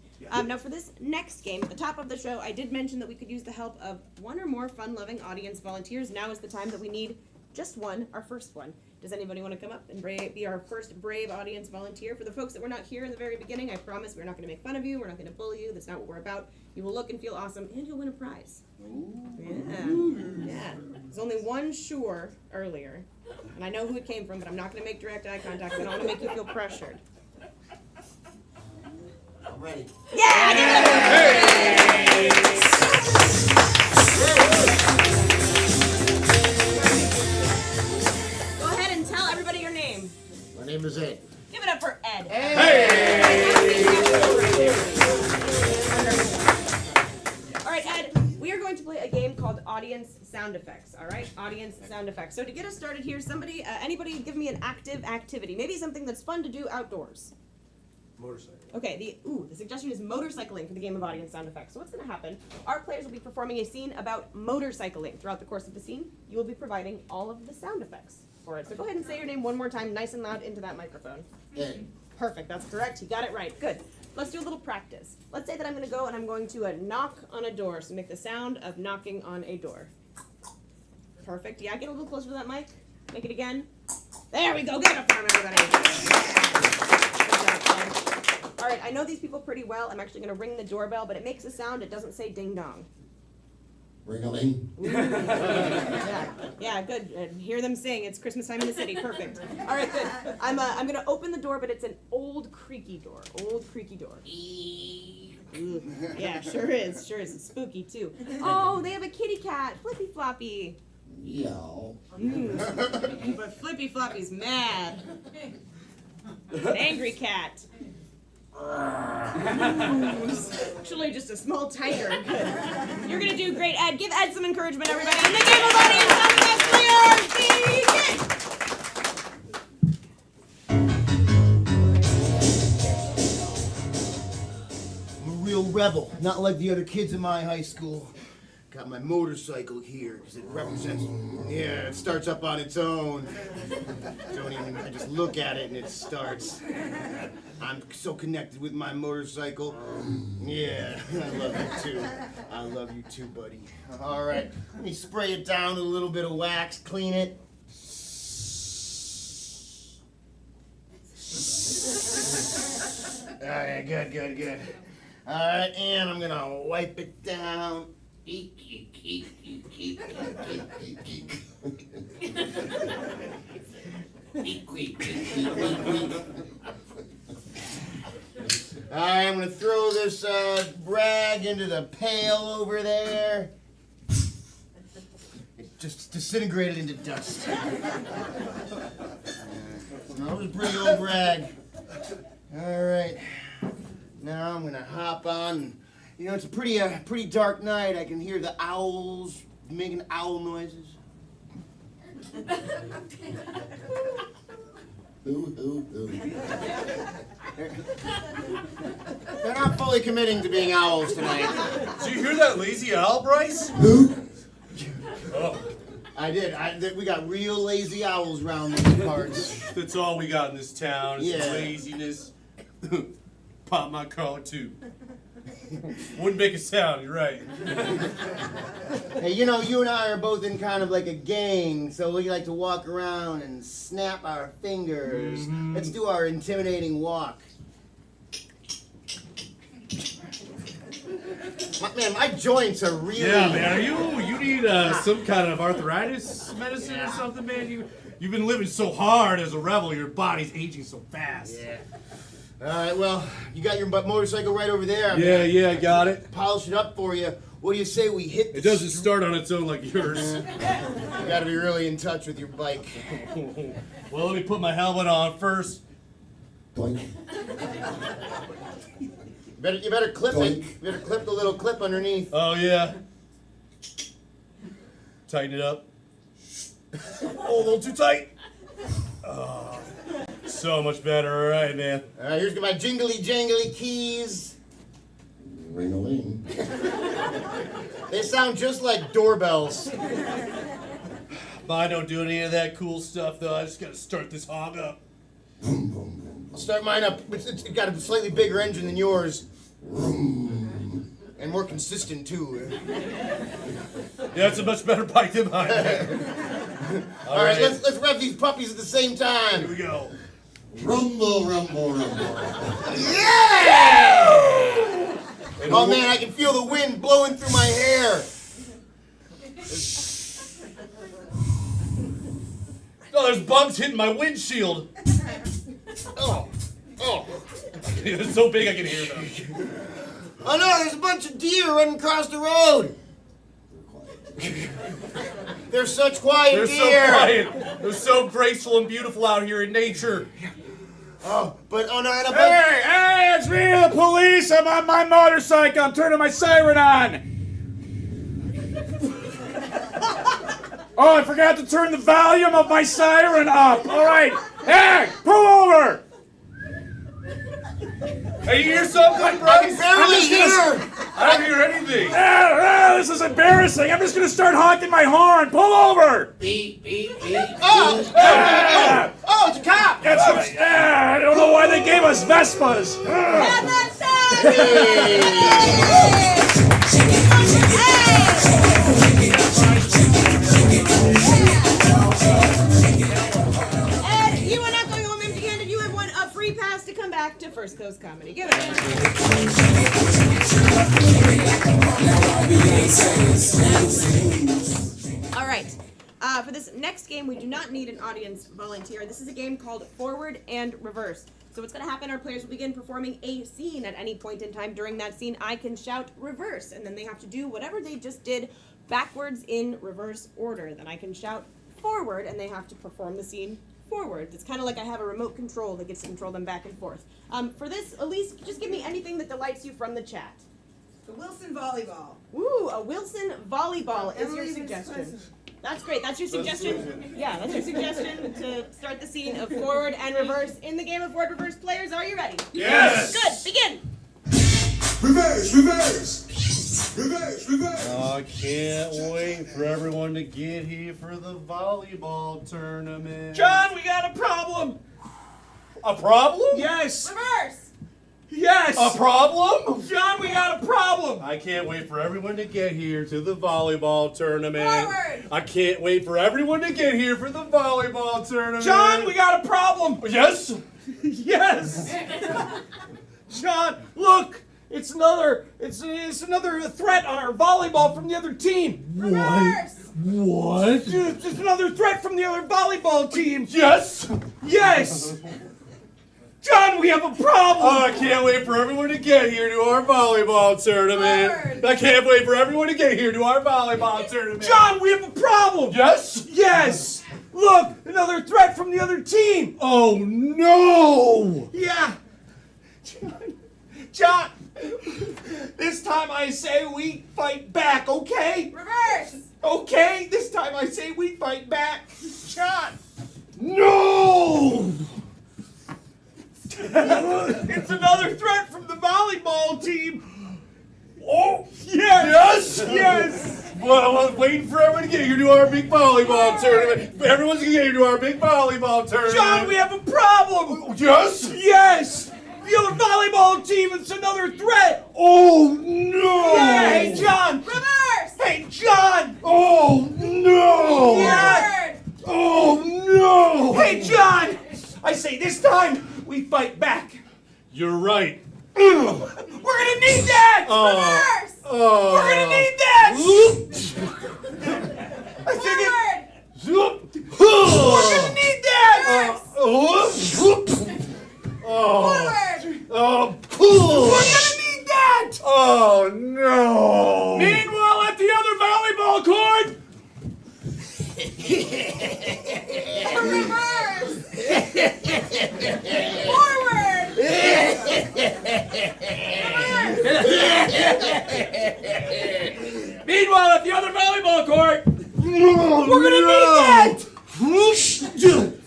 Now for this next game, at the top of the show, I did mention that we could use the help of one or more fun-loving audience volunteers. Now is the time that we need just one, our first one. Does anybody want to come up and be our first brave audience volunteer? For the folks that were not here in the very beginning, I promise we're not going to make fun of you. We're not going to bully you. That's not what we're about. You will look and feel awesome, and you'll win a prize. Yeah. There's only one sure earlier, and I know who it came from, but I'm not going to make direct eye contact. I don't want to make you feel pressured. I'm ready. Yeah! Go ahead and tell everybody your name. My name is Ed. Give it up for Ed. All right, Ed, we are going to play a game called Audience Sound Effects, all right? Audience Sound Effects. So to get us started here, anybody give me an active activity, maybe something that's fun to do outdoors. Motorcycle. Okay, the suggestion is motorcycling for the game of Audience Sound Effects. So what's going to happen, our players will be performing a scene about motorcycling. Throughout the course of the scene, you will be providing all of the sound effects for it. So go ahead and say your name one more time, nice and loud into that microphone. Ed. Perfect, that's correct. You got it right. Good. Let's do a little practice. Let's say that I'm going to go and I'm going to knock on a door. So make the sound of knocking on a door. Perfect. Yeah, get a little closer to that mic. Make it again. There we go. Give it up for him, everybody. All right, I know these people pretty well. I'm actually going to ring the doorbell, but it makes a sound. It doesn't say ding dong. Ring-a-ling. Yeah, good. Hear them sing. It's Christmas time in the city. Perfect. All right, good. I'm gonna open the door, but it's an old creaky door. Old creaky door. Ooh, yeah, sure is. Sure is. It's spooky too. Oh, they have a kitty cat, Flippy Floppy. Yeah. But Flippy Floppy's mad. An angry cat. Actually, just a small tiger. Good. You're gonna do great, Ed. Give Ed some encouragement, everybody. And the game of Audience Sound Effects I'm a real rebel, not like the other kids in my high school. Got my motorcycle here because it represents. Yeah, it starts up on its own. I just look at it and it starts. I'm so connected with my motorcycle. Yeah, I love you too. I love you too, buddy. All right, let me spray it down with a little bit of wax, clean it. All right, good. All right, and I'm gonna wipe it down. Alright, I'm gonna throw this rag into the pail over there. It just disintegrated into dust. That was a pretty old rag. Alright, now I'm gonna hop on. You know, it's a pretty dark night. I can hear the owls making owl noises. They're not fully committing to being owls tonight. Did you hear that lazy owl, Bryce? Who? Oh, I did. We got real lazy owls around these parts. that's all we got in this town is Yeah. laziness. Pop my collar too. Wouldn't make a sound, you're right. Hey, you know, you and I are both in kind of like a gang, so we like to walk around and snap our fingers. Let's do our intimidating walk. My joints are really... Yeah, man, you need some kind of arthritis medicine or something, man? You've been living so hard as a rebel, your body's aging so fast. Yeah. All right, well, you got your motorcycle right over there. Yeah, I got it. Polish it up for you. what do you say we hit the It doesn't start on its own like yours. You gotta be really in touch with your bike. Well, let me put my helmet on first. Doink. You better clip it. You better clip the little clip underneath. Oh, yeah. Tighten it up. Oh, a little too tight. Oh, so much better. All right, man. Here's my jingly jangly keys. Ring-a-ling. They sound just like doorbells. Mine don't do any of that cool stuff, though. I just gotta start this hog up. I'll start mine up. It's got a slightly bigger engine than yours. And more consistent, too. Yeah, it's a much better bike than mine. All right, let's rev these puppies at the same time. Here we go. Rumble, rumble, rumble. Yeah! Oh man, I can feel the wind blowing through my hair. Oh, there's bugs hitting my windshield. Oh. It's so big I can hear them. Oh no, there's a bunch of deer running across the road. They're such quiet They're deer. so quiet. They're so graceful and beautiful out here in nature. Oh no, and Hey, it's me, the police. I'm on my motorcycle. I'm turning my siren on. Oh, I forgot to turn the volume of my siren up. All right. Hey, pull over. Hey, you hear something, I Bryce? can barely hear. I don't hear anything. This is embarrassing. I'm just going to start honking my horn. Pull over. Beep, beep, beep. Oh, it's a cop. That's right. I don't know why they gave us Vespas. Ed, you are not going home empty-handed. You have won a free pass to come back to First Coast Comedy. Give it a hand. All right. For this next game, we do not need an audience volunteer. This is a game called Forward and Reverse. So what's going to happen, our players will begin performing a scene. At any point in time during that scene, I can shout reverse, and then they have to do whatever they just did backwards in reverse order. Then I can shout forward, and they have to perform the scene forward. It's kind of like I have a remote control that gets to control them back and forth. For this, Elise, just give me anything that delights you from the chat. The Wilson volleyball. Ooh, a Wilson volleyball is your Emily's suggestion. question. That's great. That's your suggestion. Yeah, that's your suggestion to start the scene of forward and reverse in the game of forward reverse. Players, are you ready? Yes. Good. Begin. Reverse, reverse. Reverse, reverse. I can't wait for everyone to get here for the volleyball tournament. John, we got a problem. A problem? Yes. Reverse. Yes. A problem? John, we got a problem. I can't wait for everyone to get here to the volleyball tournament. Forward. I can't wait for everyone to get here for the volleyball tournament. John, we got a problem. Yes? Yes. John, look. It's another threat on our volleyball from the other team. Reverse. What? It's just another threat from the other volleyball team. Yes? Yes. John, we have a problem. Oh, I can't wait for everyone to get here to our volleyball tournament. Forward. I can't wait for everyone to get here to our volleyball tournament. John, we have a problem. Yes? Yes. Look, another threat from the other team. Oh, no! Yeah. John, this time I say we fight back, okay? Reverse. Okay, this time I say we fight back. John. No! It's another threat from the volleyball team. Oh, yes. Yes? Yes. Well, I was waiting for everyone to get here to our big volleyball tournament. Everyone's gonna get here to our big volleyball tournament. John, we have a problem. Yes? Yes. The other volleyball team is another threat. Oh, no! Hey, John. Reverse. Hey, John. Oh, no! Yeah. Oh, no! Hey, John. I say this time we fight back. You're right. We're gonna need that. Reverse. Oh. We're gonna need that. I think Forward. we're gonna need that. Forward. Oh, We're gonna need that. oh no! Meanwhile. other volleyball court. We're gonna need that. Forward!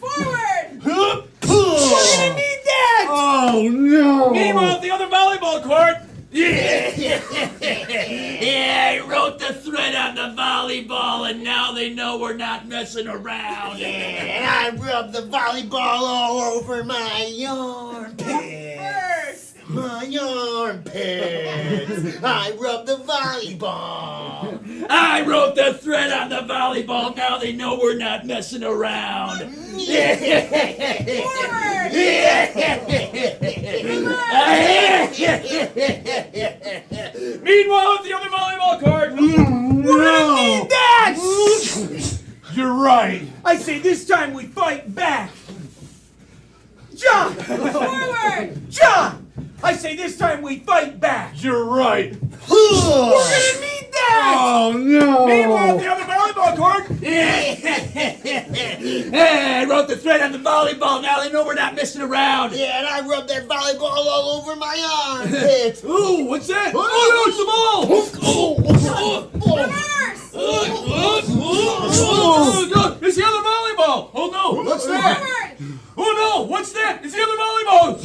We're gonna need that. Oh no! Meanwhile, at the other volleyball court. Yeah, I wrote the thread on the volleyball, and now they know we're not messing around. And I rubbed the volleyball all over my armpits. My armpits. I rubbed the volleyball. I wrote the thread on the volleyball. Now they know we're not messing around. Forward! Meanwhile, at the other volleyball court, we're gonna need that. You're right. I say this time we fight back. John! Forward! John! I say this time we fight back. You're right. We're gonna need that! Oh no! Meanwhile, at the other volleyball court, I wrote the thread on the volleyball. Now they know we're not messing around. Yeah, and I rubbed that volleyball all over my armpits. Ooh, what's that? Oh no, it's the ball! Reverse! Oh, it's the other volleyball! Oh no, what's that? Forward! Oh no, what's that? It's the other volleyball!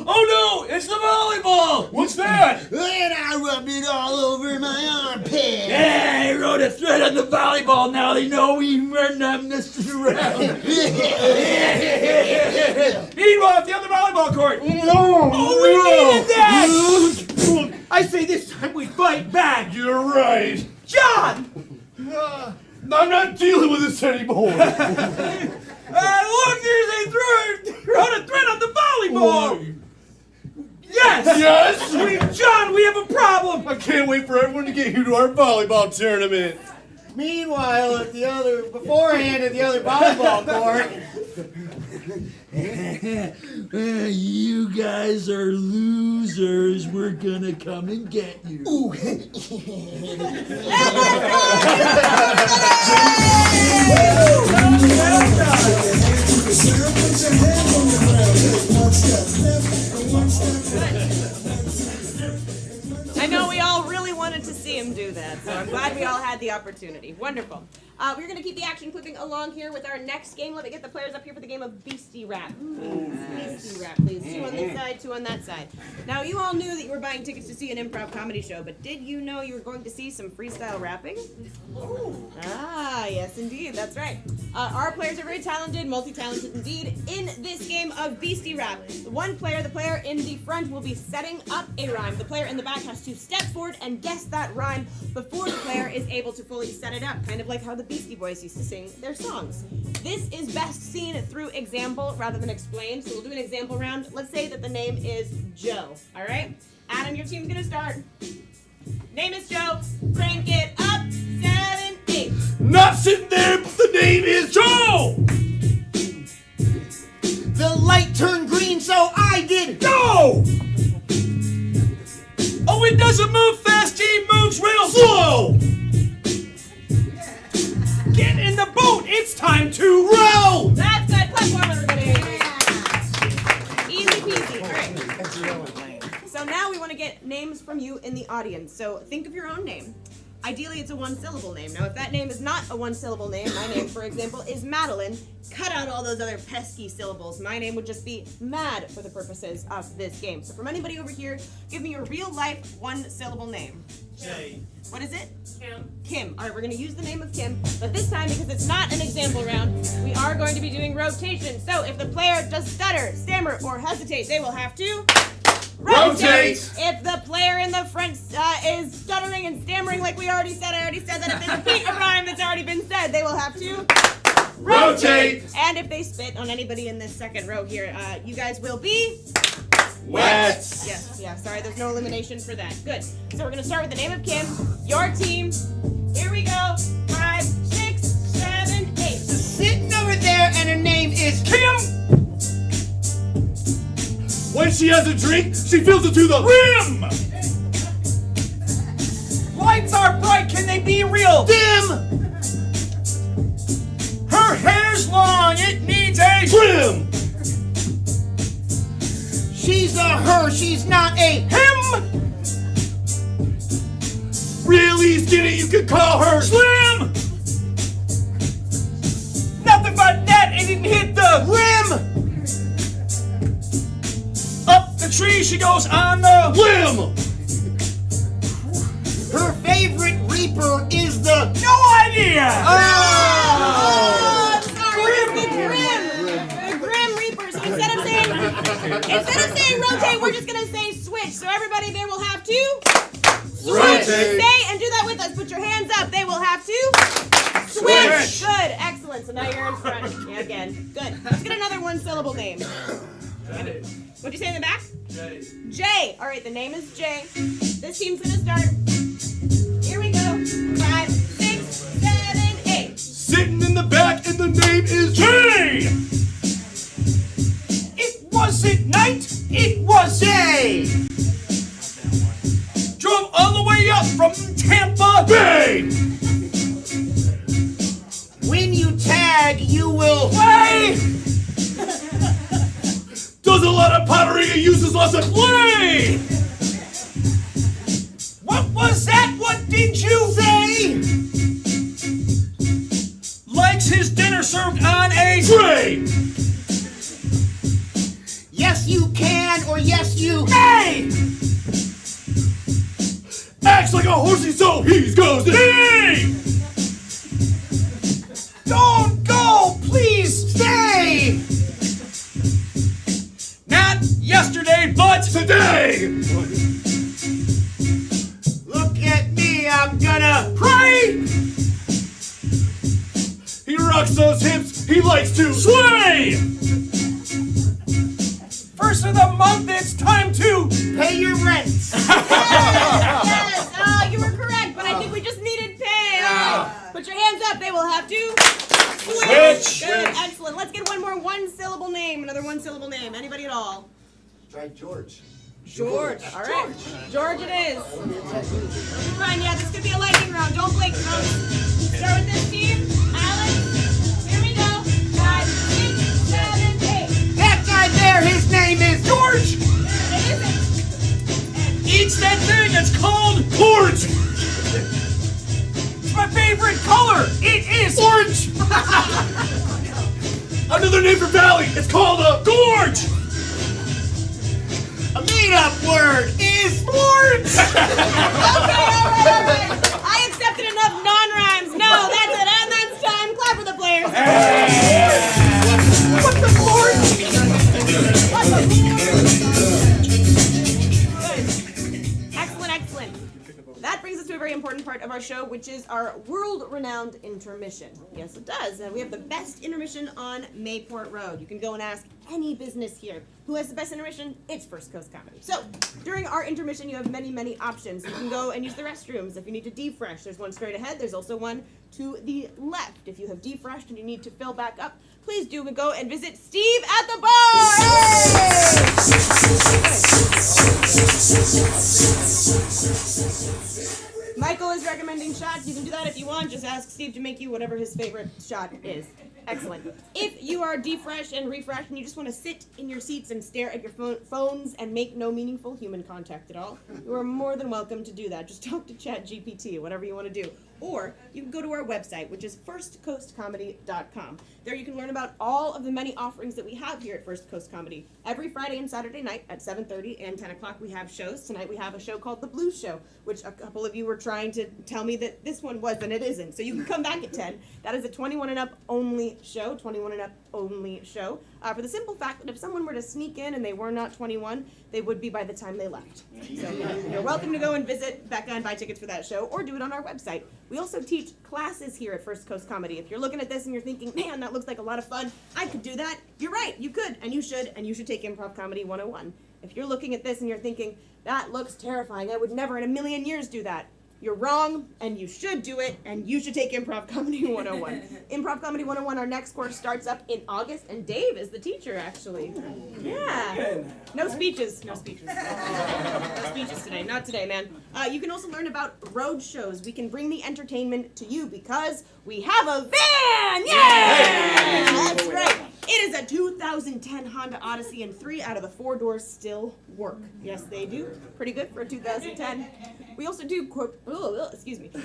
Oh no, it's the volleyball! What's that? And I rubbed it all over my armpit. Yeah, I wrote a thread on the volleyball. Now they know we're not messing around. Meanwhile, at the other volleyball court. Oh, we needed that! I say this time we fight back. You're right. John! I'm not dealing with this anymore. Look, there's a thread on the volleyball. Yes! Yes! John, we have a problem. I can't wait for everyone to get here to our volleyball tournament. Meanwhile, at the other volleyball court. You guys are losers. We're gonna come and get you. I know we all really wanted to see him do that, so I'm glad we all had the opportunity. Wonderful. We're going to keep the action clipping along here with our next game. Let me get the players up here for the game of Beastie Rap. Beastie Rap, please. 2 on this side, 2 on that side. Now, you all knew that you were buying tickets to see an improv comedy show, but did you know you were going to see some freestyle rapping? Ah, yes, indeed. That's right. Our players are very talented, multi-talented indeed, in this game of Beastie Rap. The player in the front will be setting up a rhyme. The player in the back has to step forward and guess that rhyme before the player is able to fully set it up, kind of like how the Beastie Boys used to sing their songs. This is best seen through example rather than explained, so we'll do an example round. Let's say that the name is Joe, all right? Adam, your team's gonna start. Name is Joe. Crank it up. 7, 8. Not sitting there, but the name is Joe! The light turned green, so I did Go! Oh, it doesn't move fast, he moves real slow! Get in the boat, it's time to row! That's good. Platform, everybody. Easy peasy. All right. So now we want to get names from you in the audience. So think of your own name. Ideally, it's a 1-syllable name. Now, if that name is not a 1-syllable name, my name, for example, is Madeline. Cut out all those other pesky syllables. My name would just be Mad for the purposes of this game. So from anybody over here, give me your real-life 1-syllable name. Jay. What is it? Kim. Kim. All right, we're going to use the name of Kim, but this time, because it's not an example round, we are going to be doing rotation. So if the player does stutter, stammer, or hesitate, they will have to rotate. If the player in the front is stuttering and stammering like I already said that. If they repeat a rhyme that's already been said, they will have to rotate. And if they spit on anybody in this second row here, you guys will be Wet. Yes, yeah, sorry, there's no elimination for that. Good. So we're going to start with the name of Kim, your team. Here we go. 5, 6, 7, 8. sitting over there, and her name is Kim! When she has a drink, she fills it to the rim! real. Dim. Her hair's long, it needs a Trim. She's a her, she's not a him. really skinny, you could call her Slim. Nothing but net, it didn't hit the rim. up the tree. She goes on the Limb. Her favorite reaper is the no idea. Oh, sorry, the Grim Reaper. So instead of saying rotate, we're just gonna say switch. So everybody there will have to switch. Rotate. Say and do that with us. Put your hands up. They will have to switch. Good, excellent. So now you're in front. Yeah, again. Good. Let's get another one-syllable name. What'd you say in the back? Jay. Jay. All right, the name is Jay. This team's gonna start. Here we go. 5, 6, 7, 8. Sitting in the back, and the name is Jay. It wasn't night, it was day. drove all the way up from Tampa Bay. When you tag, you will Play. Does a lot of pottery and uses lots of clay. What was that? What did you say. Likes his dinner served on a Tray. Yes, you can, or yes, you may. Acts like a horsey, so he goes to D. Don't go, please stay. Not yesterday, but Today. Look at me, I'm gonna pray. He rocks those hips, he likes to Sway. First of the month, it's time to pay your rents. Yes. Oh, you were correct, but I think we just needed pay. All right. Put your hands up. They will have to switch. Good. Excellent. Let's get one more one-syllable name. Another one-syllable name. Anybody at all? Try George. George. All right. George it is. Fine. Yeah, this could be a lightning round. Don't blink, folks. Start with this team. Alex. Here we go. 5, 6, 7, 8. That guy there, his name is George. It isn't. Eats that thing that's called porridge. It's my favorite color. It is orange. Another name for valley, it's called a gorge. a made-up word is orange. Okay, all right. I accepted enough non-rhymes. No, that's it. And that's time. Clap for the players. What the orange? Good. Excellent, excellent. That brings us to a very important part of our show, which is our world-renowned intermission. Yes, it does. And we have the best intermission on Mayport Road. You can go and ask any business here. Who has the best intermission? It's First Coast Comedy. So, during our intermission, you have many, many options. You can go and use the restrooms. If you need to defresh, there's one straight ahead. There's also one to the left. If you have defreshed and you need to fill back up, please do go and visit Steve at the bar! Hey! Michael is recommending shots. You can do that if you want. Just ask Steve to make you whatever his favorite shot is. Excellent. If you are defresh and refresh and you just want to sit in your seats and stare at your phones and make no meaningful human contact at all, you are more than welcome to do that. Just talk to ChatGPT, whatever you want to do. Or you can go to our website, which is firstcoastcomedy.com. There you can learn about all of the many offerings that we have here at First Coast Comedy. Every Friday and Saturday night at 7:30 and 10 o'clock we have shows. Tonight we have a show called The Blues Show, which a couple of you were trying to tell me that this one was, and it isn't. So you can come back at 10. That is a 21 and up only show, 21 and up only show. For the simple fact that if someone were to sneak in and they were not 21, they would be by the time they left. So you're welcome to go and visit Becca and buy tickets for that show, or do it on our website. We also teach classes here at First Coast Comedy. If you're looking at this and you're thinking, man, that looks like a lot of fun, I could do that, you're right, you could, and you should take Improv Comedy 101. If you're looking at this and you're thinking, that looks terrifying, I would never in a million years do that, You're wrong, and you should do it, and you should take Improv Comedy 101. Improv Comedy 101, our next course starts up in August, and Dave is the teacher, actually. Yeah. No speeches. No speeches. No speeches today. Not today, man. You can also learn about road shows. We can bring the entertainment to you because we have a van! Yeah! That's right. It is a 2010 Honda Odyssey, and 3 out of the 4 doors still work. Yes, they do. Pretty good for a 2010. We also do We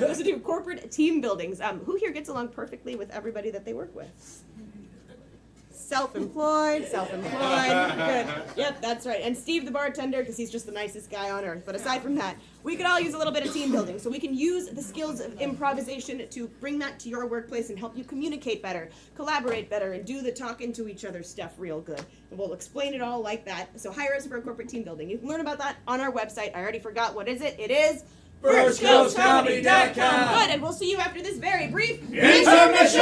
also do corporate team buildings. Who here gets along perfectly with everybody that they work with? Self-employed. Good. Yep, that's right. And Steve the bartender, because he's just the nicest guy on earth. But aside from that, we could all use a little bit of team building. So we can use the skills of improvisation to bring that to your workplace and help you communicate better, collaborate better, and do the talking to each other stuff real good. And we'll explain it all like that. So hire us for a corporate team building. You can learn about that on our website. I already forgot. What is it? It is FirstCoastComedy.com. Good, and we'll see you after this very brief Intermission!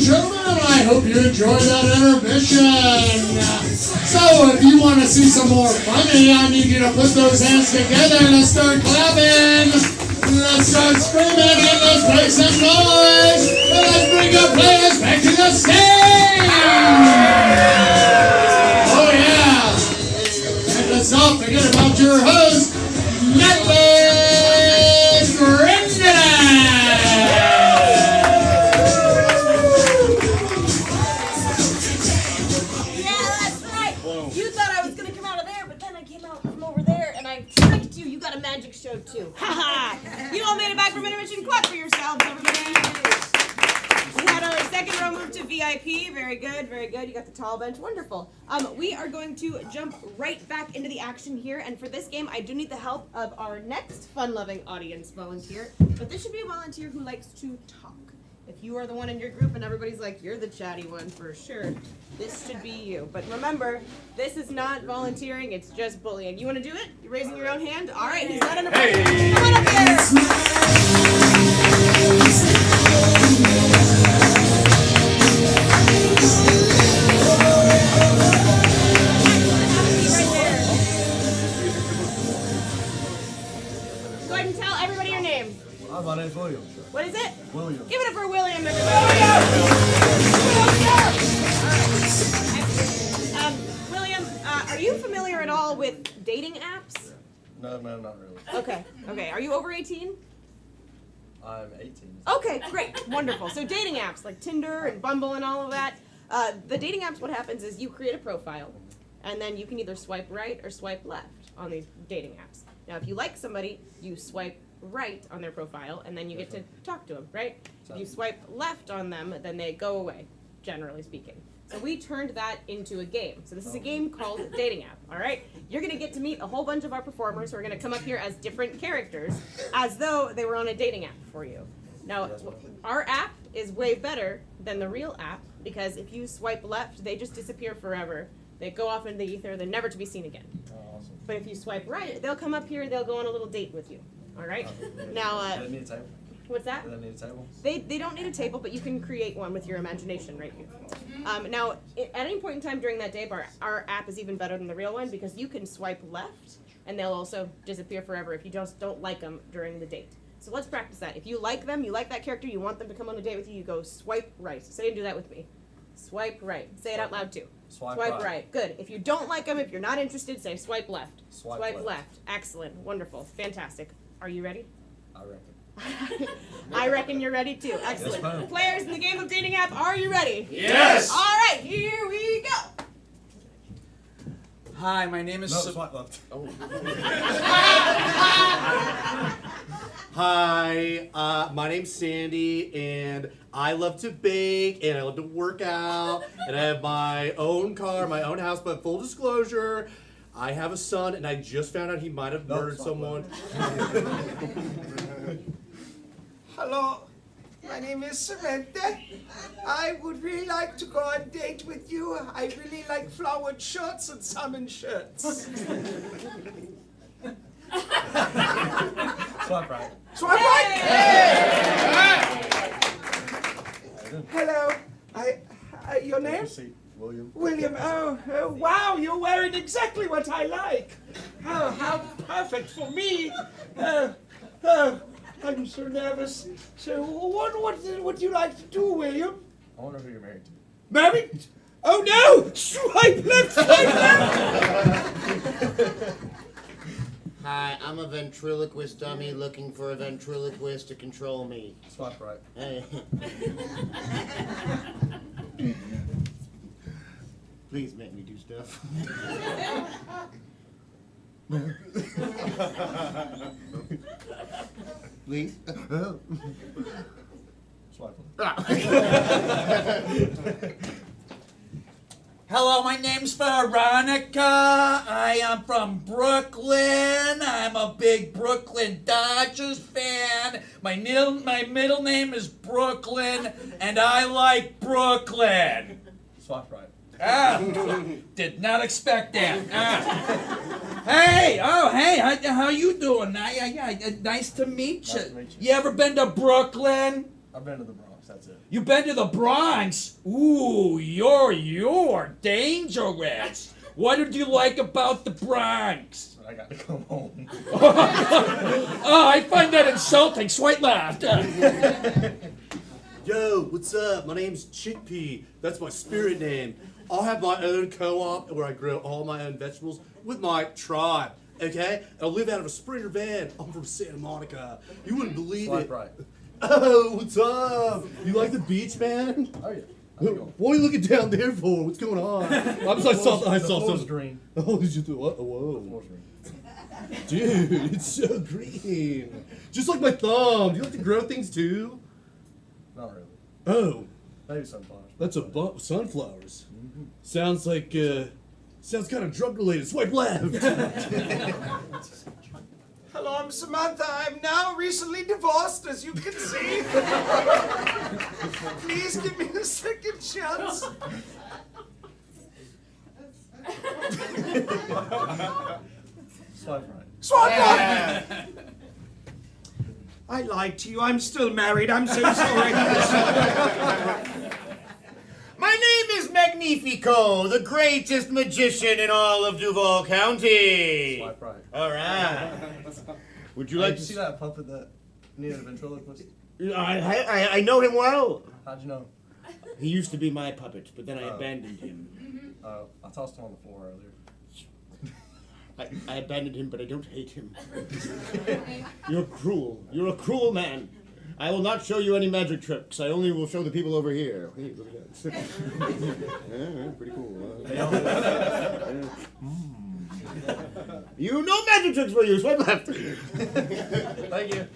gentlemen, I hope you enjoyed that intermission. So, if you want to see some more funny, I need you to put those hands together. Let's start clapping. Let's start screaming and let's make some noise. And let's bring our players back to the stage. Oh, yeah. And let's not forget about your host, Natalie Brenda. You got a magic show too. Haha! You all made it back from intermission. Clap for yourselves, everybody. We had our second row move to VIP. Very good, very good. You got the tall bench. Wonderful. We are going to jump right back into the action here. And for this game, I do need the help of our next fun-loving audience volunteer. But this should be a volunteer who likes to talk. If you are the one in your group and everybody's like, you're the chatty one for sure, this should be you. But remember, this is not volunteering, it's just bullying. You want to do it? You're raising your own hand? All right, he's not in a Hey. Come on up here! Right there. Go ahead and tell everybody your name. My name's William. What is it? William. Give it up for William, everybody. William, are you familiar at all with dating apps? No, not really. Okay. Are you over 18? I'm 18. Okay, great. Wonderful. So dating apps like Tinder and Bumble and all of that. The dating apps, what happens is you create a profile, and then you can either swipe right or swipe left on these dating apps. Now, if you like somebody, you swipe right on their profile, and then you get to talk to them, right? If you swipe left on them, then they go away, generally speaking. So we turned that into a game. So this is a game called Dating App, all right? You're going to get to meet a whole bunch of our performers who are going to come up here as different characters, as though they were on a dating app for you. Now, our app is way better than the real app, because if you swipe left, they just disappear forever. They go off into the ether, they're never to be seen again. Awesome. But if you swipe right, they'll come up here, they'll go on a little date with you. All right? Now, Do they need a table? what's that? Do they need a table? They don't need a table, but you can create one with your imagination right here. Now, at any point in time during that day, our app is even better than the real one because you can swipe left, and they'll also disappear forever if you just don't like them during the date. So let's practice that. If you like them, you like that character, you want them to come on a date with you, you go swipe right. Say and do that with me. Swipe right. Say it out loud too. Swipe right. Good. If you don't like them, if you're not interested, say swipe left. Swipe left. Excellent. Wonderful. Fantastic. Are you ready? I reckon. I reckon you're ready too. Excellent. Yes, ma'am. Players in the game of dating app, are you ready? Yes. All right, here we go. Hi, my name is. No, swipe left. Hi, my name's Sandy, and I love to bake, and I love to work out, and I have my own car, my own house, but full disclosure, I have a son, and I just found out he might have murdered someone. Hello, my name is Samantha. I would really like to go on a date with you. I really like flowered shirts and salmon shirts. Swipe right. Swipe right! Hello, your name? William. William. Oh, wow, you're wearing exactly what I like. Oh, how perfect for me. I'm so nervous. So, what do you like to do, William? I wonder who you're married to. Married? Oh no! Swipe left, swipe left! Hi, I'm a ventriloquist dummy looking for a ventriloquist to control me. Swipe right. Hey. Please make me do stuff. Please. Swipe Hello, my name's Veronica. I am from Brooklyn. I'm a big Brooklyn Dodgers fan. My middle name is Brooklyn, and I like Brooklyn. Swipe right. Did not expect that. Hey, how you doing? Nice to meet you. Nice to meet you. You ever been to Brooklyn? I've been to the Bronx. That's it. You been to the Bronx? Ooh, you're dangerous. What did you like about the Bronx? But I got to come home. Oh, I find that insulting. Swipe left. Yo, what's up? My name's Chickpea. That's my spirit name. I'll have my own co-op where I grow all my own vegetables with my tribe. Okay? I'll live out of a Sprinter van. I'm from Santa Monica. You wouldn't believe Swipe it. right. Oh, what's up? You like the beach, man? Oh yeah. How's it going? What are you looking down there for? What's going on? I saw The floor's something. green. Oh, did you do what? The Whoa. floor's green. Dude, it's so green. Just like my thumb. Do you like to grow things too? Not really. Oh, Maybe sunflowers. that's a sunflowers. Sounds like, sounds kind of drug related. Swipe left. Hello, I'm Samantha. I'm now recently divorced, as you can see. Please give me a second chance. Swipe right. Swipe right. I lied to you. I'm still married. I'm so sorry. My name is Magnifico, the greatest magician in all of Duval County. Swipe right. All right. Would you Hey, like did you see to? that puppet that needed a ventriloquist? I know him well. How'd you know? He used to be my puppet, but then I Oh. abandoned him. I tossed him on the floor earlier. I abandoned him, but I don't hate him. You're cruel. You're a cruel man. I will not show you any magic tricks. I only will show the people over here. Hey, look at that. Yeah, pretty cool. You no magic tricks for you. Swipe left. Thank you.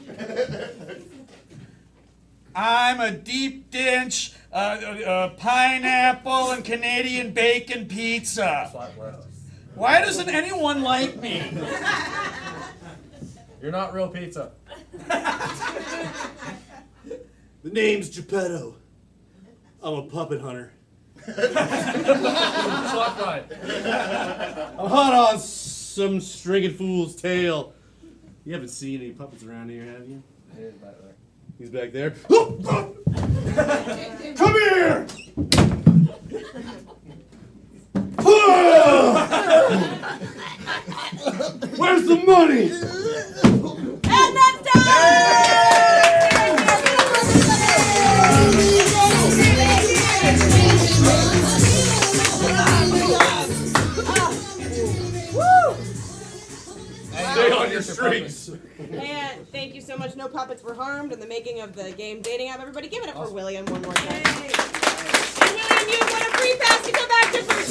I'm a deep dish pineapple and Canadian bacon pizza. Swipe left. Why doesn't anyone like me? You're not real pizza. The name's Geppetto. I'm a puppet hunter. Swipe right. I'm hot on some stringed fool's tail. You haven't seen any puppets around here, have you? He is back there. He's back there. Come here! Where's the money? And that's Stay on your streaks. And thank you so much. No puppets were harmed in the making of the game dating app. Everybody give it up for William one more time. And William, you won a free pass to go back to First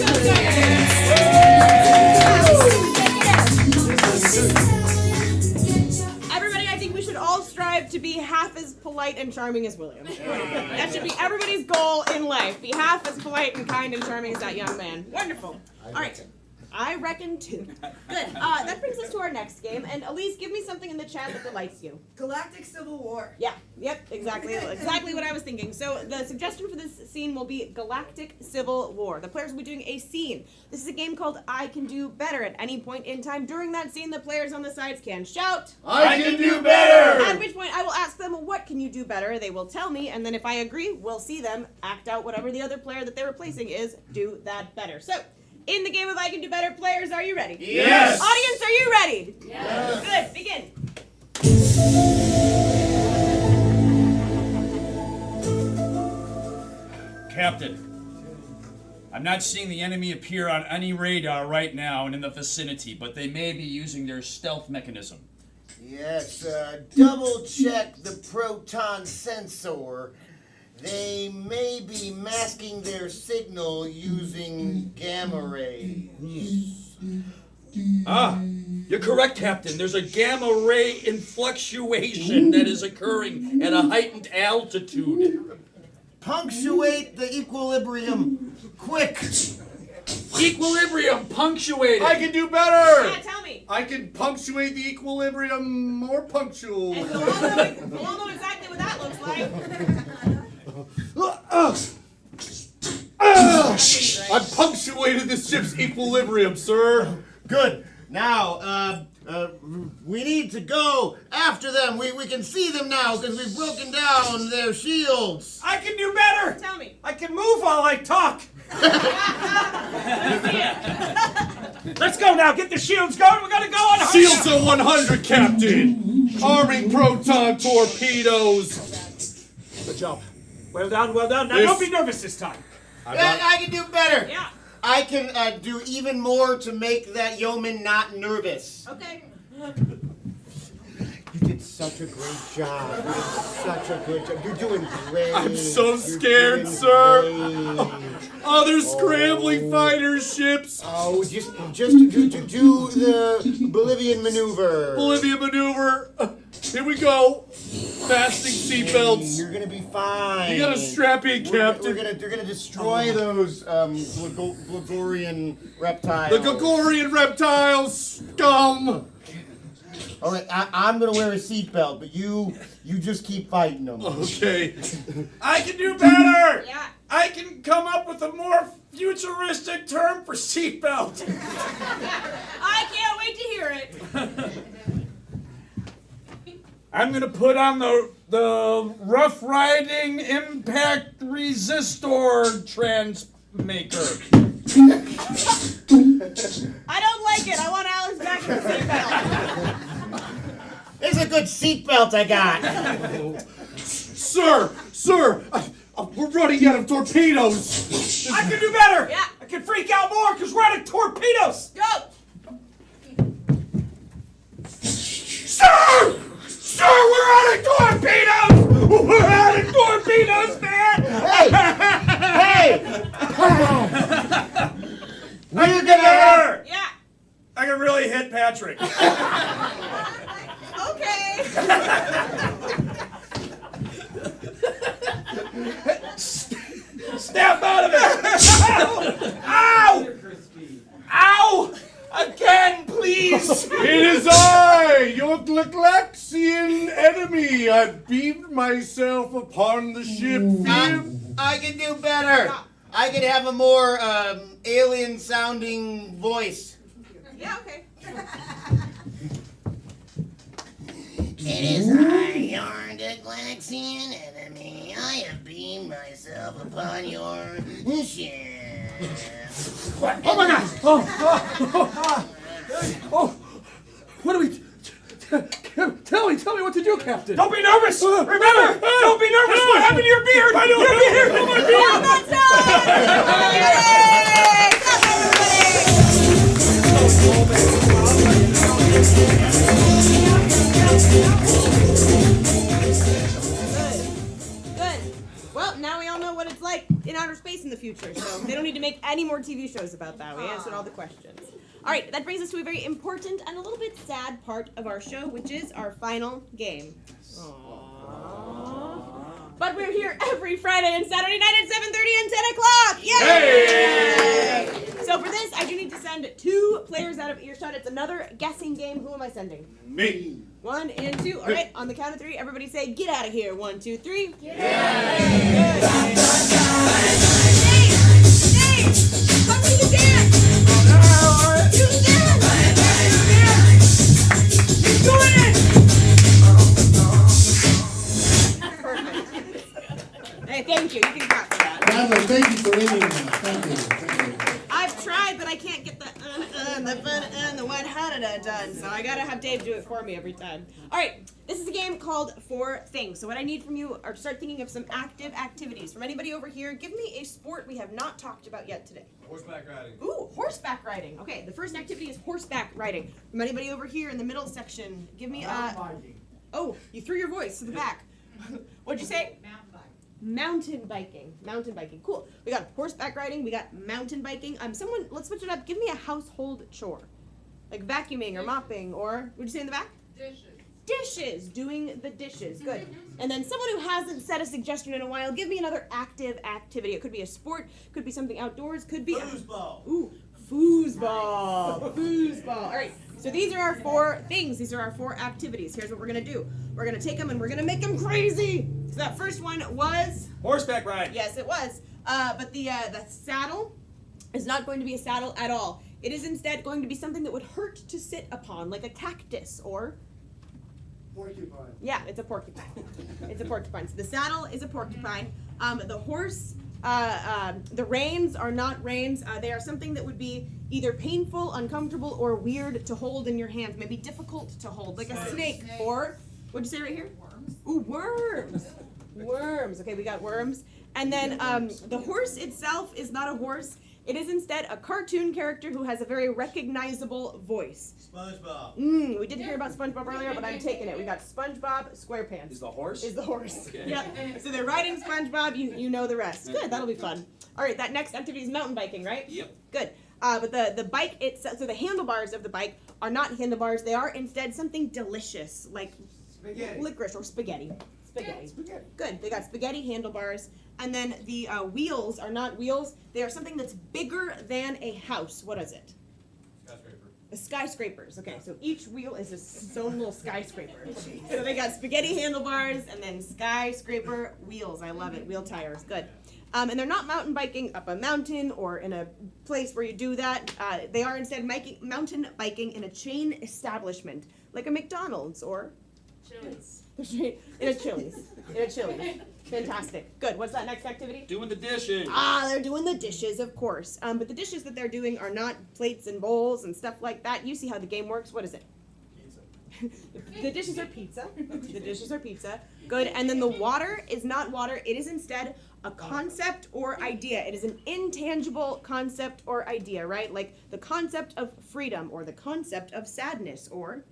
Everybody, I think we should all strive to be half as polite and charming as William. That should be everybody's goal in life. Be half as polite and kind and charming as that young man. Wonderful. All right. I reckon too. Good. That brings us to our next game. And Elise, give me something in the chat that delights you. Galactic Civil War. Yeah. Yep. Exactly. Exactly what I was thinking. So the suggestion for this scene will be Galactic Civil War. The players will be doing a scene. This is a game called I Can Do Better. At any point in time during that scene, the players on the sides can shout, I can do better! at which point I will ask them, what can you do better? They will tell me, and then if I agree, we'll see them act out whatever the other player that they're replacing is, do that better. So, in the game of I Can Do Better, players, are you ready? Yes! Audience, are you ready? Yes! Good, begin. Captain, I'm not seeing the enemy appear on any radar right now and in the vicinity, but they may be using their stealth mechanism. Yes, double check the proton sensor. They may be masking their signal using gamma rays. Ah, you're correct, Captain. There's a gamma ray influctuation that is occurring at a heightened altitude. Punctuate the equilibrium. Quick! Equilibrium punctuated. I can do better! Yeah, tell me. I can punctuate the equilibrium more punctual. And we'll all know exactly what that looks like. I punctuated this ship's equilibrium, sir. Good. Now, we need to go after them. We can see them now because we've broken down their shields. I can do better. Tell me. I can move while I talk. Let's go now. Get the shields going. We gotta go on. Shields at 100, Captain. Arming proton torpedoes. Good job. Well done. Well done. Now This- don't be nervous this time. I can do better. Yeah. I can do even more to make that yeoman not nervous. Okay. You did such a great job. You did such a good job. You're doing great. I'm so You're scared, doing sir. great. Other scrambling fighter ships. Oh, just do the Bolivian maneuver. Bolivia maneuver. Here we go. Fastening seatbelts. You're gonna be fine. You gotta strap in, Captain. They're gonna destroy those Gregorian reptiles. The Gregorian reptiles, scum. All right, I'm gonna wear a seatbelt, but you just keep fighting them. Okay. I can do better. Yeah. I can come up with a more futuristic term for seatbelt. I can't wait to hear it. I'm gonna put on the rough riding impact resistor transmaker. I don't like it. I want Alice back in the seatbelt. This is a good seatbelt I got. Sir, we're running out of torpedoes. I can do better. Yeah. I can freak out more because we're out of torpedoes. Go. Sir, we're out of torpedoes. We're out of torpedoes, man. Hey! We're gonna. Yeah. I can really hit Patrick. Okay. Snap out of it! Ow! Ow! Again, please! It is I, your Galaxian enemy. I've beamed myself upon the ship. I can do better. I can have a more alien-sounding voice. Yeah, okay. It is I, your Galaxian enemy. I have beamed myself upon your ship. Oh my God! Oh! What do we? Tell me what to do, Captain. Don't be nervous. Remember, don't be nervous. What happened to your beard? I don't Your know. beard. Oh, my Yeah, that's Good. Well, now we all know what it's like in outer space in the future, so they don't need to make any more TV shows about that. We answered all the questions. All right, that brings us to a very important and a little bit sad part of our show, which is our final game. Aww. But we're here every Friday and Saturday night at 7:30 and 10 o'clock. Yay! So for this, I do need to send 2 players out of earshot. It's another guessing game. Who am I sending? Me. 1 and 2. All right, on the count of 3, everybody say, "Get out of here." 1, 2, 3. Dave, how can you dance? You can dance. He's doing it. Perfect. Hey, thank you. You can clap for that. Bradley, thank you for ending that. Thank you. I've tried, but I can't get the the one done, so I gotta have Dave do it for me every time. All right, this is a game called 4 Things. So what I need from you are to start thinking of some active activities. From anybody over here, give me a sport we have not talked about yet today. Horseback riding. Ooh, horseback riding. Okay, the first activity is horseback riding. From anybody over here in the middle section, give me Oh, you threw your voice to the back. What'd you say? Mountain biking. Mountain biking. Cool. We got horseback riding. We got mountain biking. Someone, let's switch it up. Give me a household chore. Like vacuuming or mopping or, what'd you say in the back? Dishes. Doing the dishes. Good. And then someone who hasn't said a suggestion in a while, give me another active activity. It could be a sport, could be something outdoors, could be Foosball. Ooh, foosball. Foosball. All right. So these are our 4 things. These are our 4 activities. Here's what we're going to do. We're going to take them and we're going to make them crazy. So that first one was... Horseback ride. Yes, it was. But the saddle is not going to be a saddle at all. It is instead going to be something that would hurt to sit upon, like a cactus or... Porcupine. Yeah, it's a porcupine. It's a porcupine. So the saddle is a porcupine. The horse, the reins are not reins. They are something that would be either painful, uncomfortable, or weird to hold in your hands. Maybe difficult to hold, like a snake. Or, what'd you say right here? Worms. Ooh, worms. Worms. Okay, we got worms. And then the horse itself is not a horse. It is instead a cartoon character who has a very recognizable voice. SpongeBob. We didn't hear about SpongeBob earlier, but I'm taking it. We got SpongeBob SquarePants. Is the horse? Is the horse. Okay. Yep. So they're riding SpongeBob. You know the rest. Good. That'll be fun. All right. That next activity is mountain biking, right? Yep. Good. But the bike itself, so the handlebars of the bike are not handlebars. They are instead something delicious, like licorice or spaghetti. Spaghetti. Good. They got spaghetti handlebars. And then the wheels are not wheels. They are something that's bigger than a house. What is it? Skyscraper. Skyscrapers. Okay, so each wheel is its own little skyscraper. So they got spaghetti handlebars and then skyscraper wheels. I love it. Wheel tires. Good. And they're not mountain biking up a mountain or in a place where you do that. They are instead mountain biking in a chain establishment, like a McDonald's or... Chili's. In a Chili's. In a Chili's. Fantastic. Good. What's that next activity? Doing the dishes. They're doing the dishes, of course. But the dishes that they're doing are not plates and bowls and stuff like that. You see how the game works. What is it? Pizza. The dishes are pizza. The dishes are pizza. Good. And then the water is not water. It is instead a concept or idea. It is an intangible concept or idea, right? Like the concept of freedom or the concept of sadness or...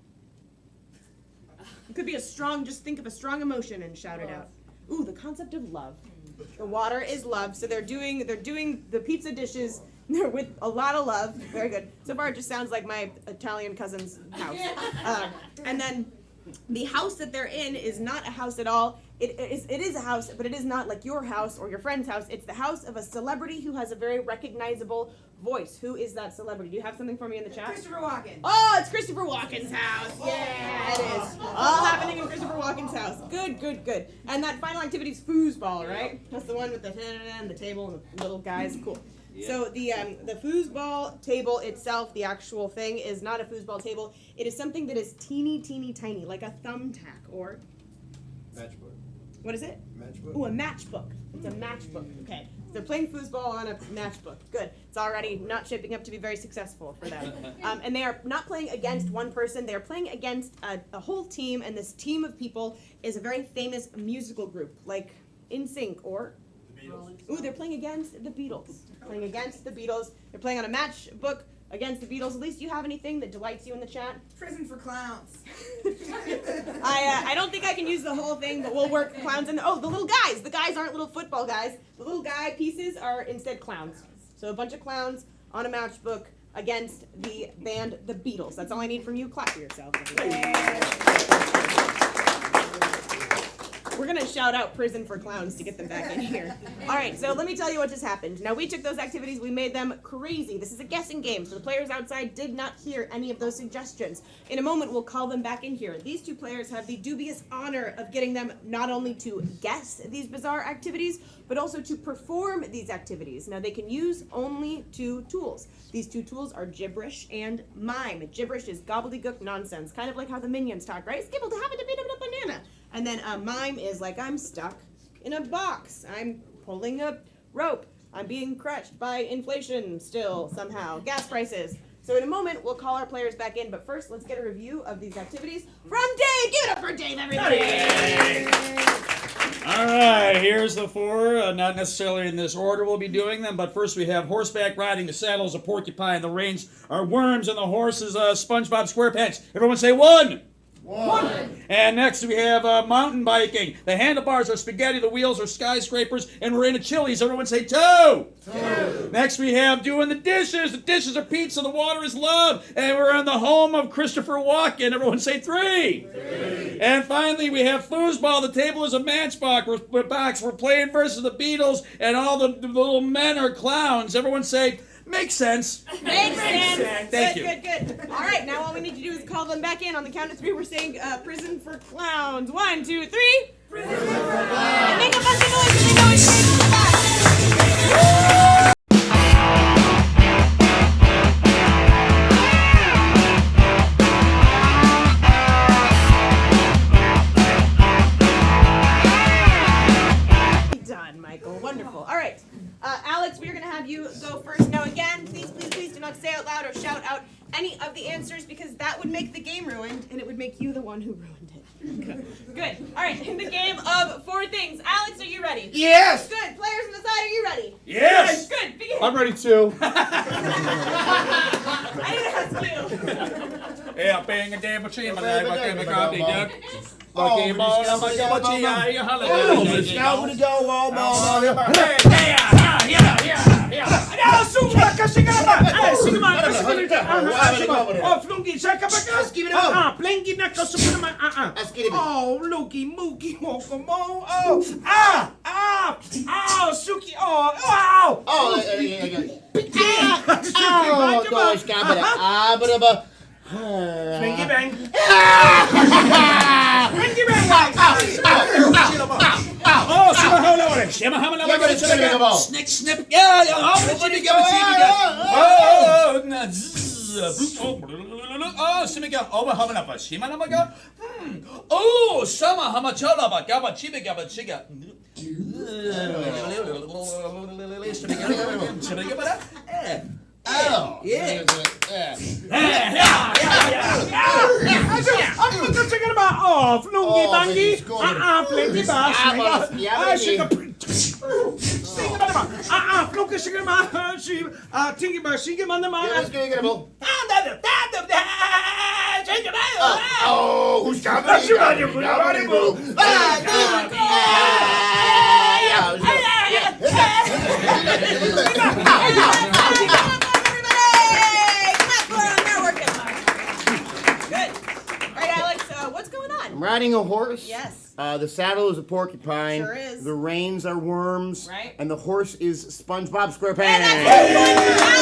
It could be a strong, just think of a strong emotion and shout it out. Ooh, the concept of love. The water is love. So they're doing the pizza dishes with a lot of love. Very good. So far it just sounds like my Italian cousin's house. And then the house that they're in is not a house at all. It is a house, but it is not like your house or your friend's house. It's the house of a celebrity who has a very recognizable voice. Who is that celebrity? Do you have something for me in the chat? Christopher Walken. Oh, it's Christopher Walken's house. Yeah, it is. All happening in Christopher Walken's house. Good, good, good. And that final activity is foosball, right? That's the one with the and the table and the little guys. Cool. Yeah. So the foosball table itself, the actual thing, is not a foosball table. It is something that is teeny, teeny, tiny, like a thumbtack or... Matchbook. What is it? Matchbook. Ooh, a matchbook. It's a matchbook. Okay. So they're playing foosball on a matchbook. Good. It's already not shaping up to be very successful for them. And they are not playing against one person. They are playing against a whole team, and this team of people is a very famous musical group, like NSYNC or... The Beatles. Ooh, they're playing against the Beatles. Playing against the Beatles. They're playing on a matchbook against the Beatles. At least you have anything that delights you in the chat? Prison for clowns. I don't think I can use the whole thing, but we'll work clowns in. Oh, the little guys. The guys aren't little football guys. The little guy pieces are instead clowns. So a bunch of clowns on a matchbook against the band The Beatles. That's all I need from you. Clap for yourself. We're going to shout out Prison for Clowns to get them back in here. All right, so let me tell you what just happened. Now, we took those activities, we made them crazy. This is a guessing game, so the players outside did not hear any of those suggestions. In a moment, we'll call them back in here. These two players have the dubious honor of getting them not only to guess these bizarre activities, but also to perform these activities. Now, they can use only two tools. These two tools are gibberish and mime. Gibberish is gobbledygook nonsense, kind of like how the minions talk, right? Skibble to have a bit of a banana. And then mime is like, I'm stuck in a box. I'm pulling a rope. I'm being crushed by inflation still, somehow. Gas prices. So in a moment, we'll call our players back in. But first, let's get a review of these activities from Dave. Give it up for Dave, everybody. All right, here's the four. Not necessarily in this order we'll be doing them, but first we have horseback riding. The saddle is a porcupine. The reins are worms, and the horse is SpongeBob SquarePants. Everyone say one. One. And next we have mountain biking. The handlebars are spaghetti, the wheels are skyscrapers, and we're in a Chili's. Everyone say two. Two. Next we have doing the dishes. The dishes are pizza, the water is love, and we're in the home of Christopher Walken. Everyone say three. Three. And finally we have foosball. The table is a matchbox. We're playing versus the Beatles, and all the little men are clowns. Everyone say... Makes sense. Makes sense. Thank good, you. Good. All right, now all we need to do is call them back in. On the count of three, we're saying prison for clowns. 1, 2, 3. Prison for clowns. And make a bunch of noise so they know it's safe to come back. shout out any of the answers because that would make the game ruined and it would make you the one who ruined it. Good. All right, in the game of 4 things. Alex, are you ready? Yes. Good. Players on the side, are you ready? Yes. Good. Begin. I'm ready too. I didn't ask you. Yeah, bang a damn machine, man. I can't make a big duck. Oh, Okay, ball, I'm like a machine. Yeah, yeah, Oh, looky, mookie, mokomo. Suki, Flinky bang. Flinky bang. Snick, snip. Yeah, oh, Shimiga, over Hamanapa, Shimanamaga. Oh, Sama Hamachalaba, Gaba Chiba Gaba Chiga. Oh. Yeah. I'm thinking about flunky bangy. Flinky bash. Flunky sugar ma. She thinking about she give on the man. Oh, who's got I'm riding a horse. Yes. The saddle is a porcupine. Sure is. The reins are worms. Right. And the horse is SpongeBob SquarePants.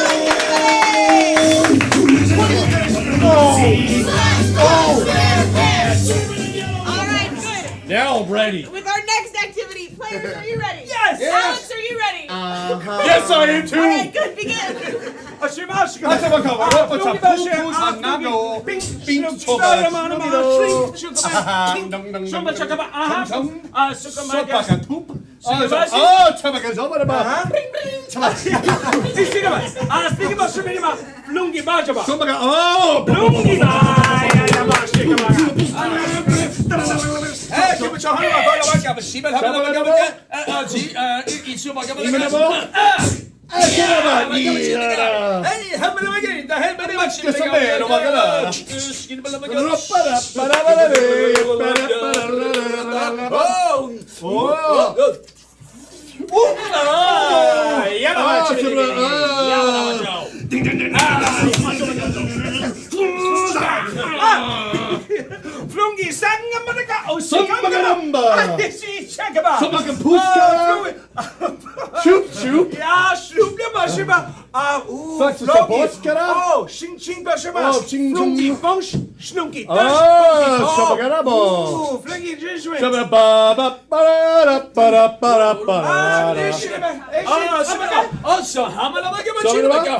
All right, good. Now I'm ready. With our next activity, players, are you ready? Yes. Alex, are you ready? Yes, I am too. All right, good. Begin. Flunky sang Shoop, shoop. Ja, shoop, Oh, ching ching bashima. Oh, ching, Flunky ching. bunch, snunky. Shabagarabo. Flunky jishwin. Also, Hamala,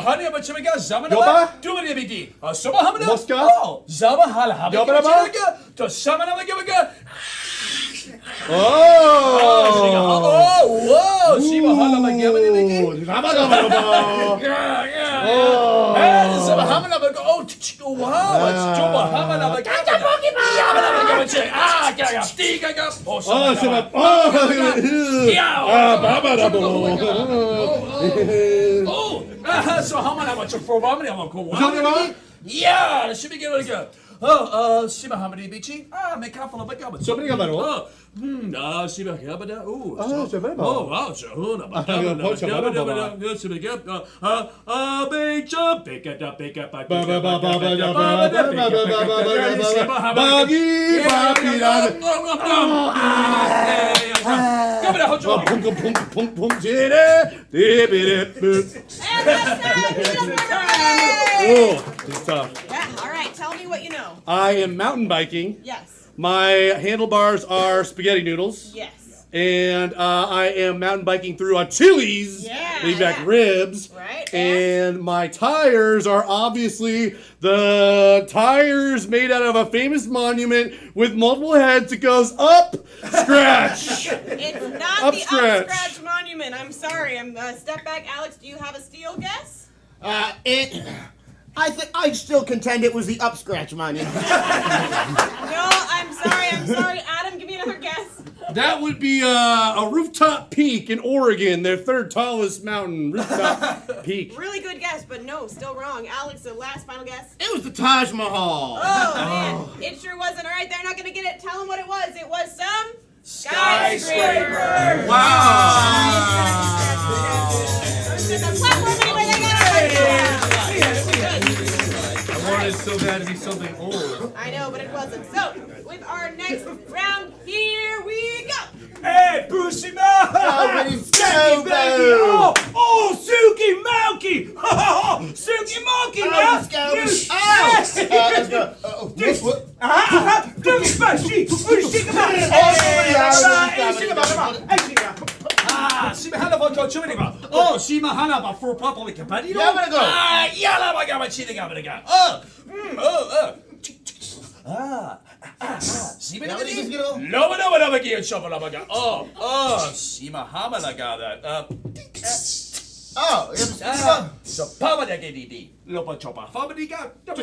honey, but you got Zamana, do it every day. Summer Hamana, Mosca. oh, Zama Hala, to Samana, Oh! whoa, Shiva Hala, so how many about your program? Yeah, that should be good. Shiba Hamadi Bichi. Make up of a gabba. Somebody got my Shiba Gabada. Oh, wow, Jahuna. This is tough. Yeah, all right. Tell me what you know. I am mountain biking. Yes. My handlebars are spaghetti noodles. Yes. And I am mountain biking through a Chili's. Yeah, Leave back yeah. ribs. Right. And my tires are obviously the tires made out of a famous monument with multiple heads. It goes up, scratch. It's not Up the scratch. up scratch monument. I'm sorry. I'm step back. Alex, do you have a steel guess? I still contend it was the up scratch money. No, I'm sorry. Adam, give me another guess. That would be a rooftop peak in Oregon, their third tallest mountain rooftop peak. Really good guess, but no, still wrong. Alex, the last final guess. It was the Taj Mahal. Oh, man. It sure wasn't. All right, they're not going to get it. Tell them what it was. It was some Skyscraper. I wanted so bad to be something old. I know, but it wasn't. So, with our next round, here we go. Hey, Brucey Mo! Scooby! Oh, Suki Monkey! Suki Monkey, man! Let's go. Just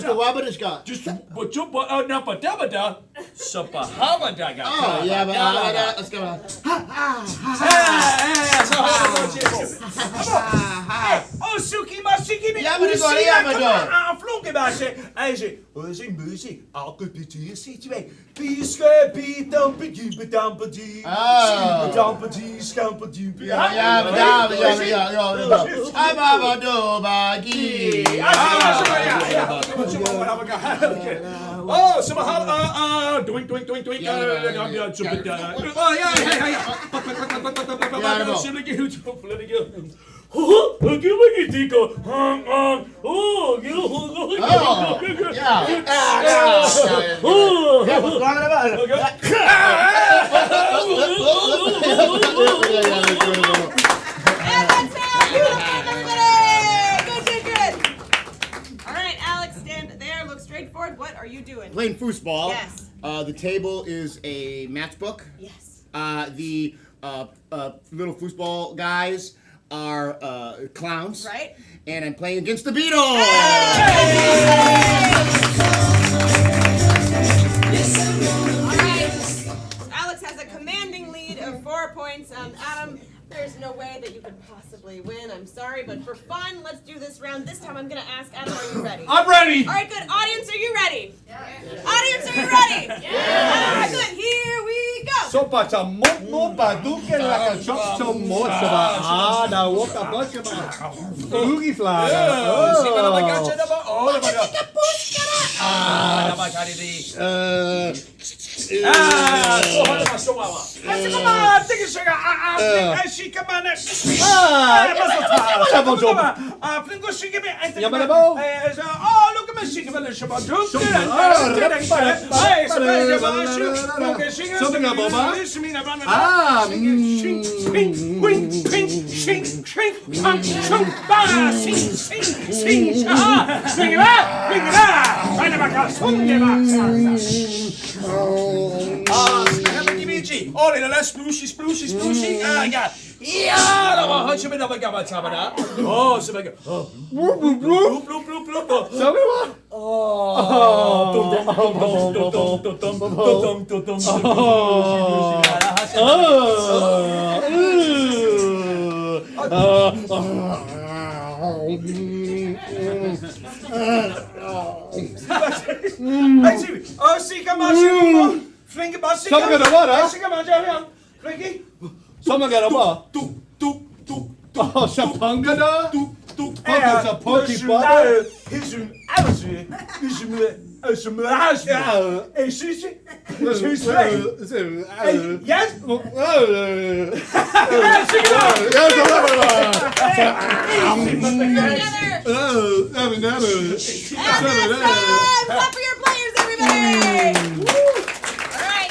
a wabbitish. Just Nappa Sapahama. Oh, yeah, but let's go. Oh, Suki Masiki, me. Flunke Bashe. Aje, Ozi Musi, Alcopiti, Situate. Biscuit, beat, dumpy, dumpy, dumpy, scampy. Oh, Samahama, doink. Straightforward. What are you doing? Playing foosball. Yes. The table is a matchbook. Yes. The little foosball guys are clowns. Right. And I'm playing against the Beatles. All right. Alex has a commanding lead of 4 points. Adam, there's no way that you could possibly win. I'm sorry, but for fun, let's do this round. This time I'm going to ask Adam, are you ready? I'm ready. All right, good. Audience, are you ready? Yeah. Audience, are you ready? Yeah. All right, good. Here we go. Sopa chamot baduke la kachop chamot saba na woka bochaba. Ugi fly. Oh, the last splooshy. Yeah. Oh, so I go. Clap for your players, everybody! All right.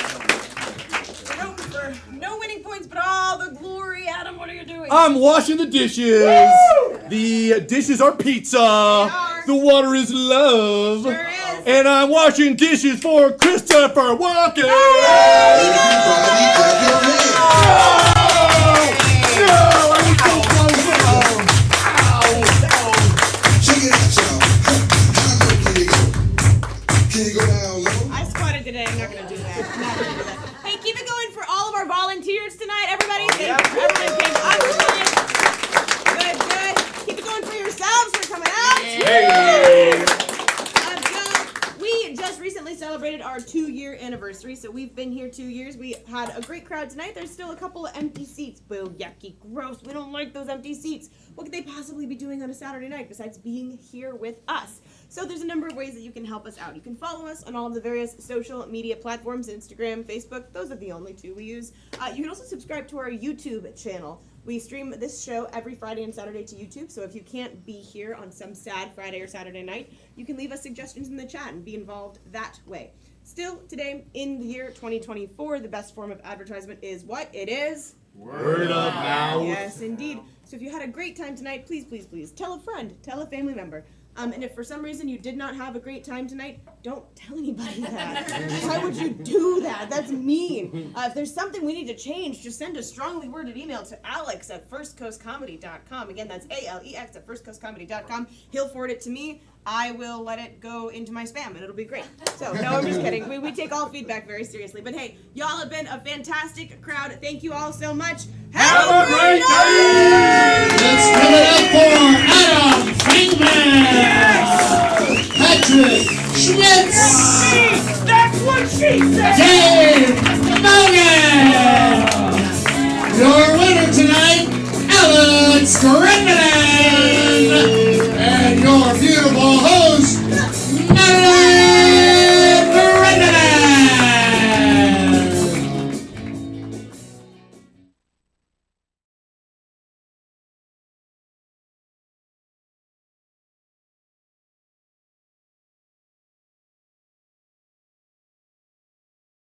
No winning points, but all the glory. Adam, what are you doing? I'm washing the dishes. Woo! The dishes are pizza. They are. The water is love. Sure is. And I'm washing dishes for Christopher Walken. Kitty go down low. I squatted today. I'm not gonna do that. I'm not gonna do that. Hey, keep it going for all of our volunteers tonight, everybody. Thank you for everyone came up tonight. Good. Keep it going for yourselves for coming out. Hey. We just recently celebrated our 2-year anniversary, so we've been here 2 years. We had a great crowd tonight. There's still a couple of empty seats. Boo, yucky, gross. We don't like those empty seats. What could they possibly be doing on a Saturday night besides being here with us? So there's a number of ways that you can help us out. You can follow us on all of the various social media platforms, Instagram, Facebook. Those are the only 2 we use. You can also subscribe to our YouTube channel. We stream this show every Friday and Saturday to YouTube, so if you can't be here on some sad Friday or Saturday night, you can leave us suggestions in the chat and be involved that way. Still, today, in the year 2024, the best form of advertisement is what? It is? Word of mouth. Yes, indeed. So if you had a great time tonight, please, please, please, tell a friend, tell a family member. And if for some reason you did not have a great time tonight, don't tell anybody that. Why would you do that? That's mean. If there's something we need to change, just send a strongly worded email to alex@firstcoastcomedy.com. Again, that's ALEX@firstcoastcomedy.com. He'll forward it to me. I will let it go into my spam, and it'll be great. So, no, I'm just kidding. We take all feedback very seriously. But hey, y'all have been a fantastic crowd. Thank you all so much. Have a great night! Let's give it